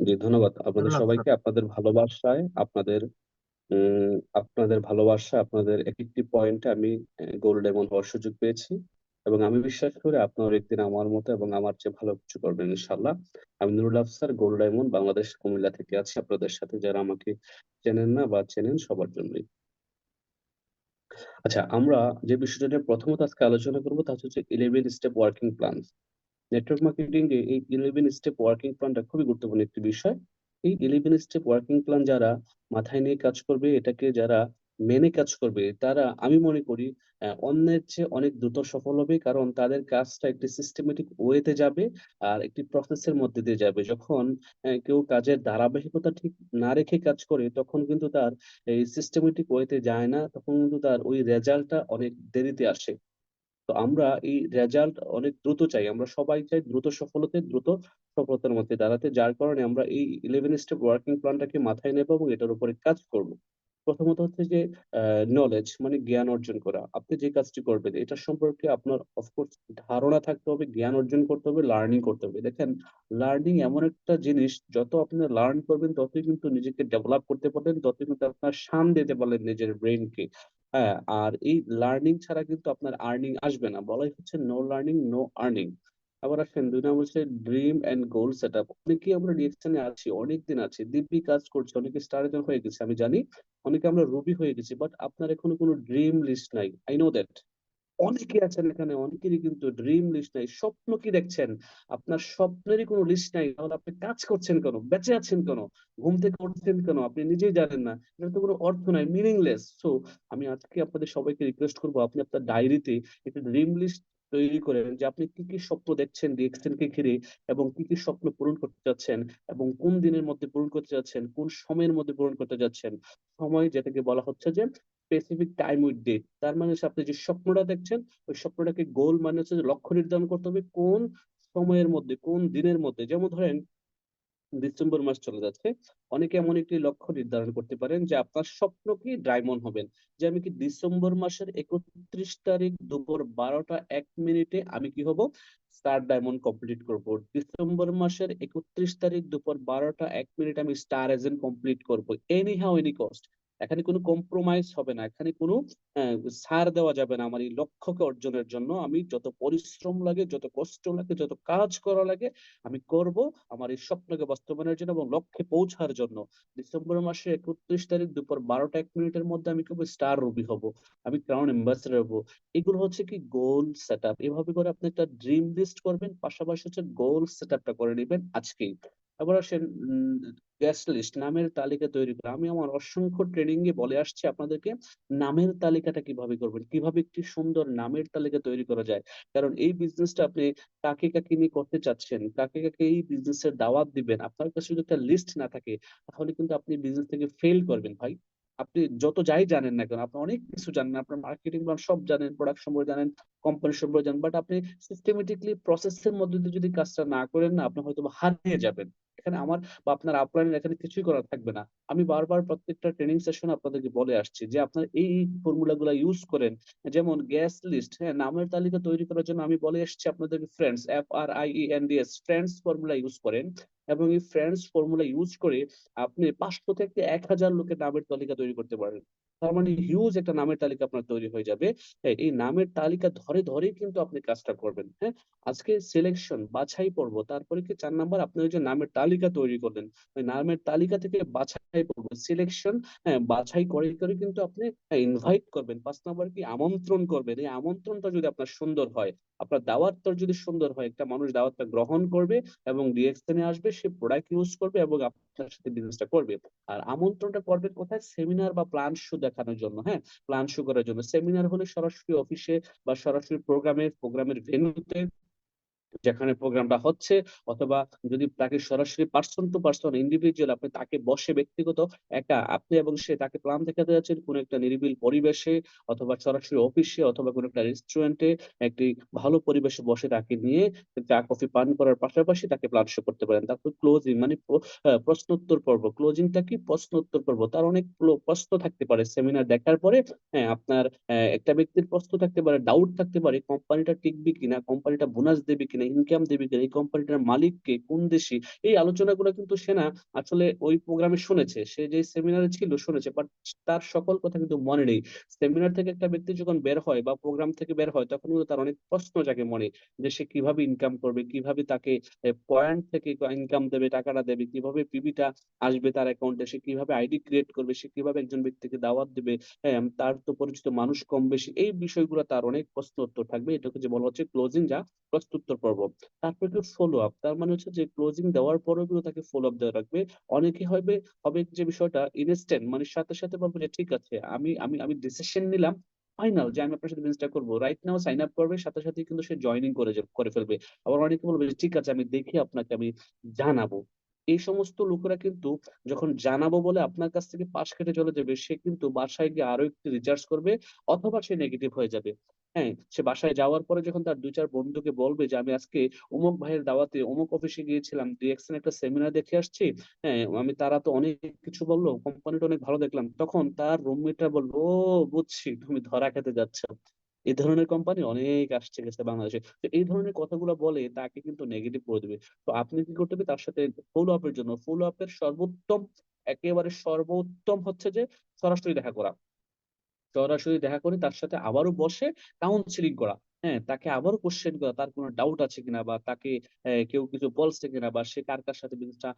জি, ধন্যবাদ আপনাদের ধন্যবাদ স্যার। সবাইকে। আপনাদের ভালোবাসা, আপনাদের এক একটি পয়েন্টে আমি গোল্ড ডায়মন্ড হওয়ার সুযোগ পেয়েছি, এবং আমি বিশ্বাস করি আপনার একদিন আমার মতো এবং আমার চেয়ে ভালো কিছু করবেন ইনশাল্লাহ। আমি নুরুল আফসার, গোল্ড ডায়মন্ড বাংলাদেশ, কুমিল্লা থেকে আছি আপনাদের সাথে, যারা আমাকে চেনেন না বা চেনেন সবার জন্যই। আচ্ছা, আমরা যে বিষয়টা নিয়ে প্রথমত আজকে আলোচনা করবো তা হচ্ছে 11 step working plan. Network marketing এ এই 11 স্টেপ ওয়ার্কিং প্ল্যানটা খুবই গুরুত্বপূর্ণ একটি বিষয়। এই 11 স্টেপ ওয়ার্কিং প্ল্যান যারা মাথায় নিয়ে কাজ করবে, এটাকে যারা মেনে কাজ করবে, তারা আমি মনে করি অন্যের চেয়ে অনেক দ্রুত সফল হবে, কারণ তাদের কাজটা একটি সিস্টেমেটিক ওয়েতে যাবে আর একটি প্রসেসের মধ্যে দিয়ে যাবে। যখন কেউ কাজের ধারাবাহিকতা ঠিক না রেখে কাজ করে, তখন কিন্তু তার এই সিস্টেমেটিক ওয়েতে যায় না, তখন কিন্তু তার ওই রেজাল্টটা অনেক দেরিতে আসে। তো আমরা এই রেজাল্ট অনেক দ্রুত চাই, আমরা সবাই চাই দ্রুত সফলতার মধ্যে দাঁড়াতে, যার কারণে আমরা এই 11 স্টেপ ওয়ার্কিং প্ল্যানটাকে মাথায় নেব এবং এটার উপরে কাজ করব। প্রথমত হচ্ছে যে নলেজ, মানে জ্ঞান অর্জন করা। আপনি যে কাজটি করবেন এটা সম্পর্কে আপনার অফকোর্স ধারণা থাকতে হবে, জ্ঞান অর্জন করতে হবে, লার্নিং করতে হবে। দেখেন, লার্নিং এমন একটা জিনিস, যত আপনি লার্ন করবেন ততই কিন্তু নিজেকে ডেভেলপ করতে পারবেন, ততই কিন্তু আপনার শান দিতে পারলেন নিজের ব্রেনকে। হ্যাঁ, আর এই লার্নিং ছাড়া কিন্তু আপনার আর্নিং আসবে না, বলাই হচ্ছে নো লার্নিং নো আর্নিং। আবার আসেন 2 নম্বর হচ্ছে dream and goal set up. অনেকেই আমরা রিয়েকশনে আছি, অনেকদিন আছি, দিব্যি কাজ করছি, অনেকে স্টার হয়ে গেছে আমি জানি, অনেকে আমরা রুবি হয়ে গেছি, বাট আপনার এখনো কোনো ড্রিম লিস্ট নাই। I know that. অনেকে আছেন এখানে, অনেকেরই কিন্তু ড্রিম লিস্ট নাই। স্বপ্ন কি দেখছেন? আপনার স্বপ্নেরই কোনো লিস্ট নাই, তাহলে আপনি কাজ করছেন কেন, বেঁচে আছেন কেন, ঘুম থেকে উঠছেন কেন, আপনি নিজেই জানেন না। এটা তো কোনো অর্থ নাই, মিনিংলেস। সো আমি আজকে আপনাদের সবাইকে রিকোয়েস্ট করবো, আপনি আপনার ডায়েরিতে একটা ড্রিম লিস্ট তৈরি করেন, যে আপনি কি কি স্বপ্ন দেখছেন ডিএক্সএন কে ঘিরে, এবং কি কি স্বপ্ন পূরণ করতে চাচ্ছেন, এবং কোন দিনের মধ্যে পূরণ করতে যাচ্ছেন, কোন সময়ের মধ্যে পূরণ করতে যাচ্ছেন। সময় যেটাকে বলা হচ্ছে যে স্পেসিফিক টাইম উইথ ডেট। তার মানে হচ্ছে আপনি যে স্বপ্নটা দেখছেন, ওই স্বপ্নটাকে গোল, মানে হচ্ছে যে লক্ষ্য নির্ধারণ করতে হবে কোন সময়ের মধ্যে, কোন দিনের মধ্যে। যেমন ধরেন ডিসেম্বর মাস চলে যাচ্ছে, অনেকে এমন একটি লক্ষ্য নির্ধারণ করতে পারেন যে আপনার স্বপ্ন কি ডায়মন্ড হবেন, যে আমি কি ডিসেম্বর মাসের 31 তারিখ দুপুর 12টা 1 মিনিটে আমি কি হব, স্টার ডায়মন্ড কমপ্লিট করব। ডিসেম্বর মাসের 31 তারিখ দুপুর 12টা 1 মিনিট আমি স্টার এজেন্ট কমপ্লিট করব, এনি হাউ এনি কস্ট। এখানে কোনো কম্প্রোমাইজ হবে না, এখানে কোনো ছাড় দেওয়া যাবে না। আমার এই লক্ষ্যকে অর্জনের জন্য আমি যত পরিশ্রম লাগে, যত কষ্ট লাগে, যত কাজ করা লাগে, আমি করব আমার এই স্বপ্নকে বাস্তবায়নের জন্য এবং লক্ষ্যে পৌঁছার জন্য। ডিসেম্বর মাসে 31 তারিখ দুপুর 12টা 1 মিনিটের মধ্যে আমি কেবল স্টার রবি হব, আমি ক্রাউন অ্যাম্বাসেডর হব। এগুলো হচ্ছে কি গোল সেট আপ। এভাবে করে আপনি একটা ড্রিম লিস্ট করবেন, পাশাপাশি হচ্ছে গোল সেট আপটা করে নেবেন আজকেই। এবার আসেন গেস্ট লিস্ট, নামের তালিকা তৈরি করা। আমি আমার অসংখ্য ট্রেনিং এ বলে আসছি আপনাদেরকে, নামের তালিকাটা কিভাবে করবেন, কিভাবে একটি সুন্দর নামের তালিকা তৈরি করা যায়। কারণ এই বিজনেসটা আপনি কাকে কাকে নিয়ে করতে চাচ্ছেন, কাকে কাকে এই বিজনেসের দাওয়াত দিবেন, আপনার কাছে যদি একটা লিস্ট না থাকে, তাহলে কিন্তু আপনি বিজনেস থেকে ফেল করবেন ভাই। আপনি যত যাই জানেন না কেন, আপনি অনেক কিছু জানেন, আপনার মার্কেটিং সব জানেন, প্রোডাক্ট সম্পর্কে জানেন, কোম্পানি সম্পর্কে জানেন, বাট আপনি সিস্টেমেটিকলি প্রসেসের মধ্যে দিয়ে যদি কাজটা না করেন না, আপনি হয়তো বা হারিয়ে যাবেন। এখানে আমার বা আপনার আপলাইনের এখানে কিছুই করার থাকবে না। আমি বারবার প্রত্যেকটা ট্রেনিং সেশন আপনাদেরকে বলে আসছি যে আপনার এই ফর্মুলা গুলা ইউজ করেন। যেমন গ্যাস লিস্ট, হ্যাঁ, নামের তালিকা তৈরি করার জন্য আমি বলে এসেছি আপনাদেরকে friends, FRIENDS, friends formula use করেন। এবং এই ফ্রেন্ডস ফর্মুলা ইউজ করে আপনি 500 থেকে 1000 লোকের নামের তালিকা তৈরি করতে পারেন। তার মানে হিউজ একটা নামের তালিকা আপনার তৈরি হয়ে যাবে। হ্যাঁ, এই নামের তালিকা ধরে ধরে কিন্তু আপনি কাজটা করবেন। হ্যাঁ, আজকে সিলেকশন বাছাই পর্ব, তারপরে কি 4 নাম্বার আপনি ওই যে নামের তালিকা তৈরি করলেন, ওই নামের তালিকা থেকে বাছাই পর্ব, সিলেকশন। হ্যাঁ, বাছাই করে করে কিন্তু আপনি ইনভাইট করবেন। 5 নাম্বার কি আমন্ত্রণ করবেন। এই আমন্ত্রণটা যদি আপনার সুন্দর হয়, আপনার দাওয়াতটা যদি সুন্দর হয়, একটা মানুষ দাওয়াতটা গ্রহণ করবে এবং রিয়েকশনে আসবে, সে প্রোডাক্ট ইউজ করবে এবং আপনার সাথে বিজনেসটা করবে। আর আমন্ত্রণটা করবে কোথায়? সেমিনার বা প্ল্যান শো দেখানোর জন্য। হ্যাঁ, প্ল্যান শো করার জন্য। সেমিনার হলে সরাসরি অফিসে বা সরাসরি প্রোগ্রামের ভেন্যুতে, যেখানে প্রোগ্রামটা হচ্ছে, অথবা যদি তাকে সরাসরি পার্সন টু পার্সন ইন্ডিভিজুয়াল আপনি তাকে বসে ব্যক্তিগত একা আপনি এবং সে তাকে প্ল্যান দেখাতে যাচ্ছেন কোন একটা নিরিবিল পরিবেশে, অথবা সরাসরি অফিসে, অথবা কোনো একটা রেস্টুরেন্টে, একটি ভালো পরিবেশে বসে তাকে নিয়ে চা কফি পান করার পাশাপাশি তাকে প্ল্যান শো করতে পারেন। তারপর ক্লোজিং, মানে প্রশ্নোত্তর পর্ব। ক্লোজিংটা কি? প্রশ্নোত্তর পর্ব। তার অনেক প্রশ্ন থাকতে পারে সেমিনার দেখার পরে। হ্যাঁ, আপনার একটা ব্যক্তির প্রশ্ন থাকতে পারে, ডাউট থাকতে পারে, কোম্পানিটা টিকবে কিনা, কোম্পানিটা বোনাস দেবে কিনা, ইনকাম দেবে কে, এই কোম্পানিটার মালিক কে, কোন দেশি, এই আলোচনাগুলো কিন্তু সে না আসলে ওই প্রোগ্রামে শুনেছে, সে যে সেমিনারে ছিল শুনেছে, বাট তার সকল কথা কিন্তু মনে নেই। সেমিনার থেকে একটা ব্যক্তি যখন বের হয় বা প্রোগ্রাম থেকে বের হয়, তখন কিন্তু তার অনেক প্রশ্ন জাগে মনে, যে সে কিভাবে ইনকাম করবে, কিভাবে তাকে পয়েন্ট থেকে ইনকাম দেবে, টাকাটা দেবে, কিভাবে পিবিটা আসবে তার অ্যাকাউন্টে, সে কিভাবে আইডি ক্রিয়েট করবে, সে কিভাবে একজন ব্যক্তিকে দাওয়াত দেবে। হ্যাঁ, তার তো পরিচিত মানুষ কম বেশি, এই বিষয়গুলো তার অনেক প্রশ্ন উত্তর থাকবে। এটাকে যে বলা হচ্ছে ক্লোজিং, যা প্রশ্নোত্তর পর্ব। তারপর কি ফলো আপ, তার মানে হচ্ছে যে ক্লোজিং দেওয়ার পরেও কিন্তু তাকে ফলো আপ দেওয়া রাখবে। অনেকে হবে হবে যে বিষয়টা ইনস্ট্যান্ট, মানে সাথে সাথে বলবে যে ঠিক আছে, আমি ডিসিশন নিলাম ফাইনাল যে আমি আপনার সাথে বিজনেসটা করবো, রাইট নাও সাইন আপ করবে, সাথে সাথে কিন্তু সে জয়েনিং করে ফেলবে। আবার অনেকে বলবে যে ঠিক আছে, আমি দেখি আপনাকে আমি জানাবো। এই সমস্ত লোকেরা কিন্তু যখন জানাবো বলে আপনার কাছ থেকে পাশ কেটে চলে যাবে, সে কিন্তু বাসায় গিয়ে আরো একটু রিচার্জ করবে, অথবা সে নেগেটিভ হয়ে যাবে। হ্যাঁ, সে বাসায় যাওয়ার পরে যখন তার দুই চার বন্ধুকে বলবে যে আমি আজকে অমুক ভাইয়ের দাওয়াতে অমুক অফিসে গিয়েছিলাম, ডিএক্সএন একটা সেমিনার দেখে আসছি, হ্যাঁ আমি, তারা তো অনেক কিছু বললো, কোম্পানিটা অনেক ভালো দেখলাম, তখন তার রুমমেটরা বলবো ও বুঝছি তুমি ধরা খেতে যাচ্ছ, এই ধরনের কোম্পানি অনেক আসছে গেছে বাংলাদেশে। তো এই ধরনের কথাগুলো বলে তাকে কিন্তু নেগেটিভ করে দেবে। তো আপনি কি করতে হবে, তার সাথে ফলো আপের জন্য, ফলো আপের সর্বোত্তম, একেবারে সর্বোত্তম হচ্ছে যে সরাসরি দেখা করা, সরাসরি দেখা করে তার সাথে আবারও বসে কাউন্সিলিং করা। হ্যাঁ, তাকে আবারও কোশ্চেন করা, তার কোনো ডাউট আছে কিনা, বা তাকে কেউ কিছু বলছে কিনা, বা সে কার কার সাথে বিজনেসটা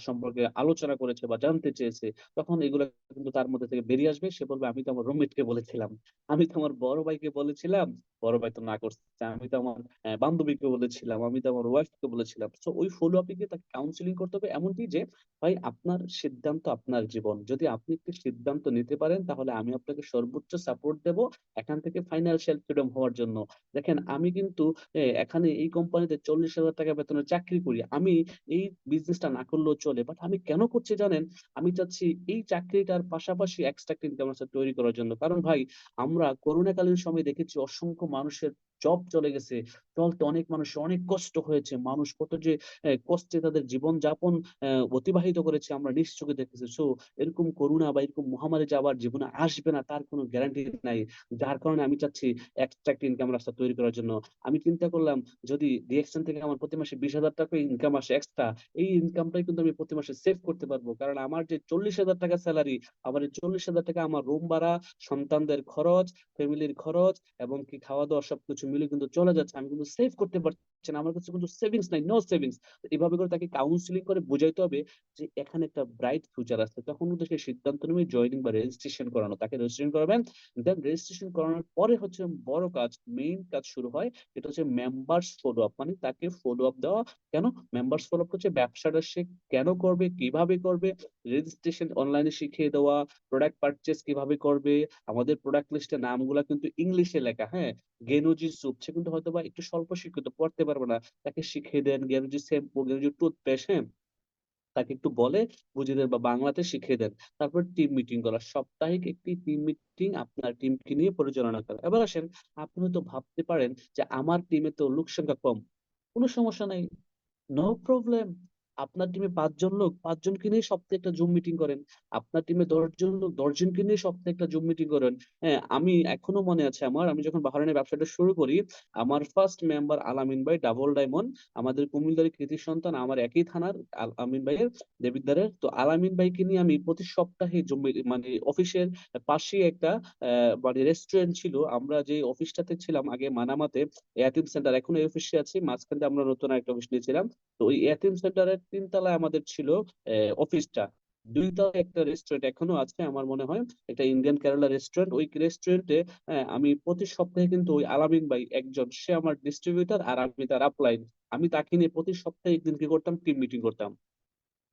সম্পর্কে আলোচনা করেছে বা জানতে চেয়েছে। তখন এগুলো কিন্তু তার মধ্যে থেকে বেরিয়ে আসবে, সে বলবে আমি তো আমার রুমমেটকে বলেছিলাম, আমি তো আমার বড় ভাইকে বলেছিলাম, বড় ভাই তো না করছে, আমি তো আমার বান্ধবীকে বলেছিলাম, আমি তো আমার ওয়াইফকে বলেছিলাম। তো ওই ফলো আপে গিয়ে তাকে কাউন্সিলিং করতে হবে, এমনকি যে ভাই আপনার সিদ্ধান্ত আপনার জীবন, যদি আপনি একটি সিদ্ধান্ত নিতে পারেন তাহলে আমি আপনাকে সর্বোচ্চ সাপোর্ট দেব এখান থেকে ফাইন্যান্সিয়াল ফ্রিডম হওয়ার জন্য। দেখেন আমি কিন্তু এখানে এই কোম্পানিতে 40,000 টাকা বেতনের চাকরি করি, আমি এই বিজনেসটা না করলেও চলে, বাট আমি কেন করছি জানেন? আমি চাচ্ছি এই চাকরিটার পাশাপাশি এক্সট্রা ইনকাম তৈরি করার জন্য। কারণ ভাই, আমরা করোনাকালীন সময় দেখেছি অসংখ্য মানুষের জব চলে গেছে, চলতে অনেক মানুষের অনেক কষ্ট হয়েছে, মানুষ কত যে কষ্টে তাদের জীবন যাপন অতিবাহিত করেছে আমরা নিজ চোখে দেখেছি। সো এরকম করোনা বা এরকম মহামারী যে আবার জীবনে আসবে না তার কোনো গ্যারান্টি নাই। যার কারণে আমি চাচ্ছি এক্সট্রা ইনকাম রাস্তা তৈরি করার জন্য। আমি চিন্তা করলাম, যদি ডিএক্সএন থেকে আমার প্রতি মাসে 20,000 টাকা ইনকাম আসে এক্সট্রা, এই ইনকামটাই কিন্তু আমি প্রতি মাসে সেভ করতে পারবো। কারণ আমার যে 40,000 টাকা স্যালারি, আমার এই 40,000 টাকা আমার রুম ভাড়া, সন্তানদের খরচ, ফ্যামিলির খরচ, এবং কি খাওয়া দাওয়া সবকিছু মিলে কিন্তু চলে যাচ্ছে, আমি কিন্তু সেভ করতে পারছি না, আমার কাছে কিন্তু সেভিংস নাই, নো সেভিংস। এভাবে করে তাকে কাউন্সিলিং করে বুঝাইতে হবে যে এখানে একটা ব্রাইট ফিউচার আছে, তখন কিন্তু সে সিদ্ধান্ত নেবে জয়েনিং বা রেজিস্ট্রেশন করানো। তাকে রেজিস্ট্রেশন করাবেন, দেন রেজিস্ট্রেশন করানোর পরে হচ্ছে বড় কাজ, মেইন কাজ শুরু হয়। এটা হচ্ছে মেম্বার্স ফলো আপ, মানে তাকে ফলো আপ দেওয়া। কেন মেম্বার্স ফলো আপ হচ্ছে? ব্যবসাটা সে কেন করবে, কিভাবে করবে, রেজিস্ট্রেশন অনলাইনে শিখিয়ে দেওয়া, প্রোডাক্ট পারচেস কিভাবে করবে, আমাদের প্রোডাক্ট লিস্টের নামগুলা কিন্তু ইংলিশে লেখা। হ্যাঁ, গেনুজি স্যুপ, সে কিন্তু হয়তো বা একটু স্বল্প শিক্ষিত, পড়তে পারবে না, তাকে শিখিয়ে দেন গেনুজি শ্যাম্পু, গেনুজি টুথপেস্ট, হ্যাঁ তাকে একটু বলে বুঝিয়ে দেন বা বাংলাতে শিখিয়ে দেন। তারপর টিম মিটিং করা, সাপ্তাহিক একটি টিম মিটিং আপনার টিমকে নিয়ে পরিচালনা করা। এবার আসেন, আপনি হয়তো ভাবতে পারেন যে আমার টিমে তো লোক সংখ্যা কম, কোনো সমস্যা নাই, নো প্রবলেম। আপনার টিমে 5 জন লোক, 5 জনকে নিয়ে সপ্তাহে একটা জুম মিটিং করেন। আপনার টিমে 10 জন লোক, 10 জনকে নিয়ে সপ্তাহে একটা জুম মিটিং করেন। হ্যাঁ, আমি এখনো মনে আছে আমার, আমি যখন বাহরাইনের ব্যবসাটা শুরু করি, আমার ফার্স্ট মেম্বার আলামিন ভাই, ডাবল ডায়মন্ড, আমাদের কুমিল্লার কৃতি সন্তান, আমার একই থানার, আলামিন ভাইয়ের, দেবিদ্বারের। তো আলামিন ভাইকে নিয়ে আমি প্রতি সপ্তাহে জুম মানে অফিসের পাশে একটা মানে রেস্টুরেন্ট ছিল, আমরা যে অফিসটাতে ছিলাম আগে মানামাতে, এয়াতিম সেন্টার, এখন এই অফিসে আছি, মাঝখানে আমরা নতুন একটা অফিস নিয়েছিলাম। তো ওই এতিম সেন্টারের 3 তলায় আমাদের ছিল অফিসটা। 2 তলায় একটা রেস্টুরেন্ট এখনো আছে আমার মনে হয়, একটা ইন্ডিয়ান কেরালা রেস্টুরেন্ট। ওই রেস্টুরেন্টে আমি প্রতি সপ্তাহে কিন্তু ওই আলামিন ভাই একজন, সে আমার ডিস্ট্রিবিউটর আর আমি তার আপলাইন, আমি তাকে নিয়ে প্রতি সপ্তাহে একদিন কি করতাম, টিম মিটিং করতাম।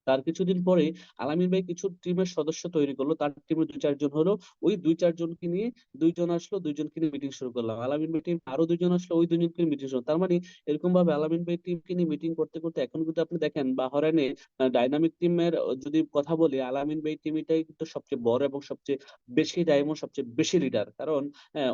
তার কিছুদিন পরে আলামিন ভাই কিছু টিমের সদস্য তৈরি করলো, তার টিমে 2-4 জন হলো, ওই 2-4 জনকে নিয়ে, 2 জন আসলো, 2 জনকে নিয়ে মিটিং শুরু করলাম। আলামিন ভাই টিম আরো 2 জন আসলো, ওই 2 জনকে মিটিং শুরু, তার মানে এরকম ভাবে আলামিন ভাই টিমকে নিয়ে মিটিং করতে করতে এখন কিন্তু আপনি দেখেন বাহরাইনে ডাইনামিক টিমের যদি কথা বলি, আলামিন ভাই টিমটাই কিন্তু সবচেয়ে বড় এবং সবচেয়ে বেশি ডায়মন্ড, সবচেয়ে বেশি লিডার, কারণ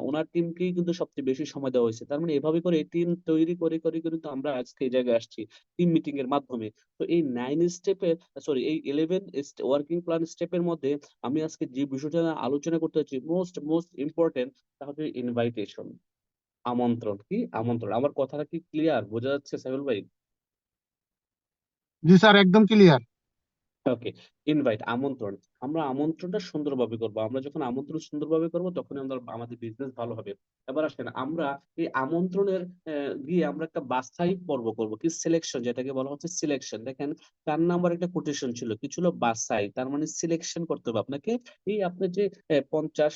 ওনার টিমকেই কিন্তু সবচেয়ে বেশি সময় দেওয়া হয়েছে। তার মানে এভাবে করে টিম তৈরি করে করে কিন্তু আমরা আজকে এই জায়গায় আসছি, টিম মিটিং এর মাধ্যমে। তো এই 9 স্টেপের, সরি এই 11 ওয়ার্কিং প্ল্যান স্টেপের মধ্যে আমি আজকে যে বিষয়টা নিয়ে আলোচনা করতে চাচ্ছি, মোস্ট মোস্ট ইম্পর্টেন্ট, তা হচ্ছে ইনভাইটেশন। আমন্ত্রণ কি আমন্ত্রণ, আমার কথাটা কি ক্লিয়ার, বোঝা যাচ্ছে সাইফুল ভাই? জি স্যার, একদম ক্লিয়ার। ওকে। ইনভাইট, আমন্ত্রণ। আমরা আমন্ত্রণটা সুন্দরভাবে করবো, আমরা যখন আমন্ত্রণ সুন্দরভাবে করবো তখন আমরা আমাদের বিজনেস ভালো হবে। এবার আসেন আমরা এই আমন্ত্রণের গিয়ে আমরা একটা বাছাই পর্ব করবো, কি সিলেকশন, যেটাকে বলা হচ্ছে সিলেকশন। দেখেন, 4 নাম্বার একটা কোটেশন ছিল, কি ছিল? বাছাই, তার মানে সিলেকশন করতে হবে আপনাকে। এই আপনি যে 50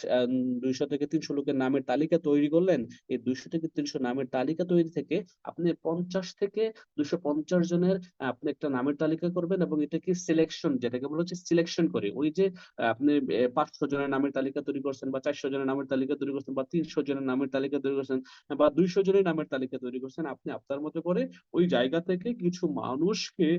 200 থেকে 300 লোকের নামের তালিকা তৈরি করলেন, এই 200 থেকে 300 নামের তালিকা তৈরি থেকে আপনি 50 থেকে 250 জনের আপনি একটা নামের তালিকা করবেন, এবং এটাকে সিলেকশন, যেটাকে বলা হচ্ছে সিলেকশন করে, ওই যে আপনি 500 জনের নামের তালিকা তৈরি করছেন, বা 400 জনের নামের তালিকা তৈরি করছেন, বা 300 জনের নামের তালিকা তৈরি করছেন, বা 200 জনের নামের তালিকা তৈরি করছেন, আপনি আপনার মতো করে ওই জায়গা থেকে কিছু মানুষকে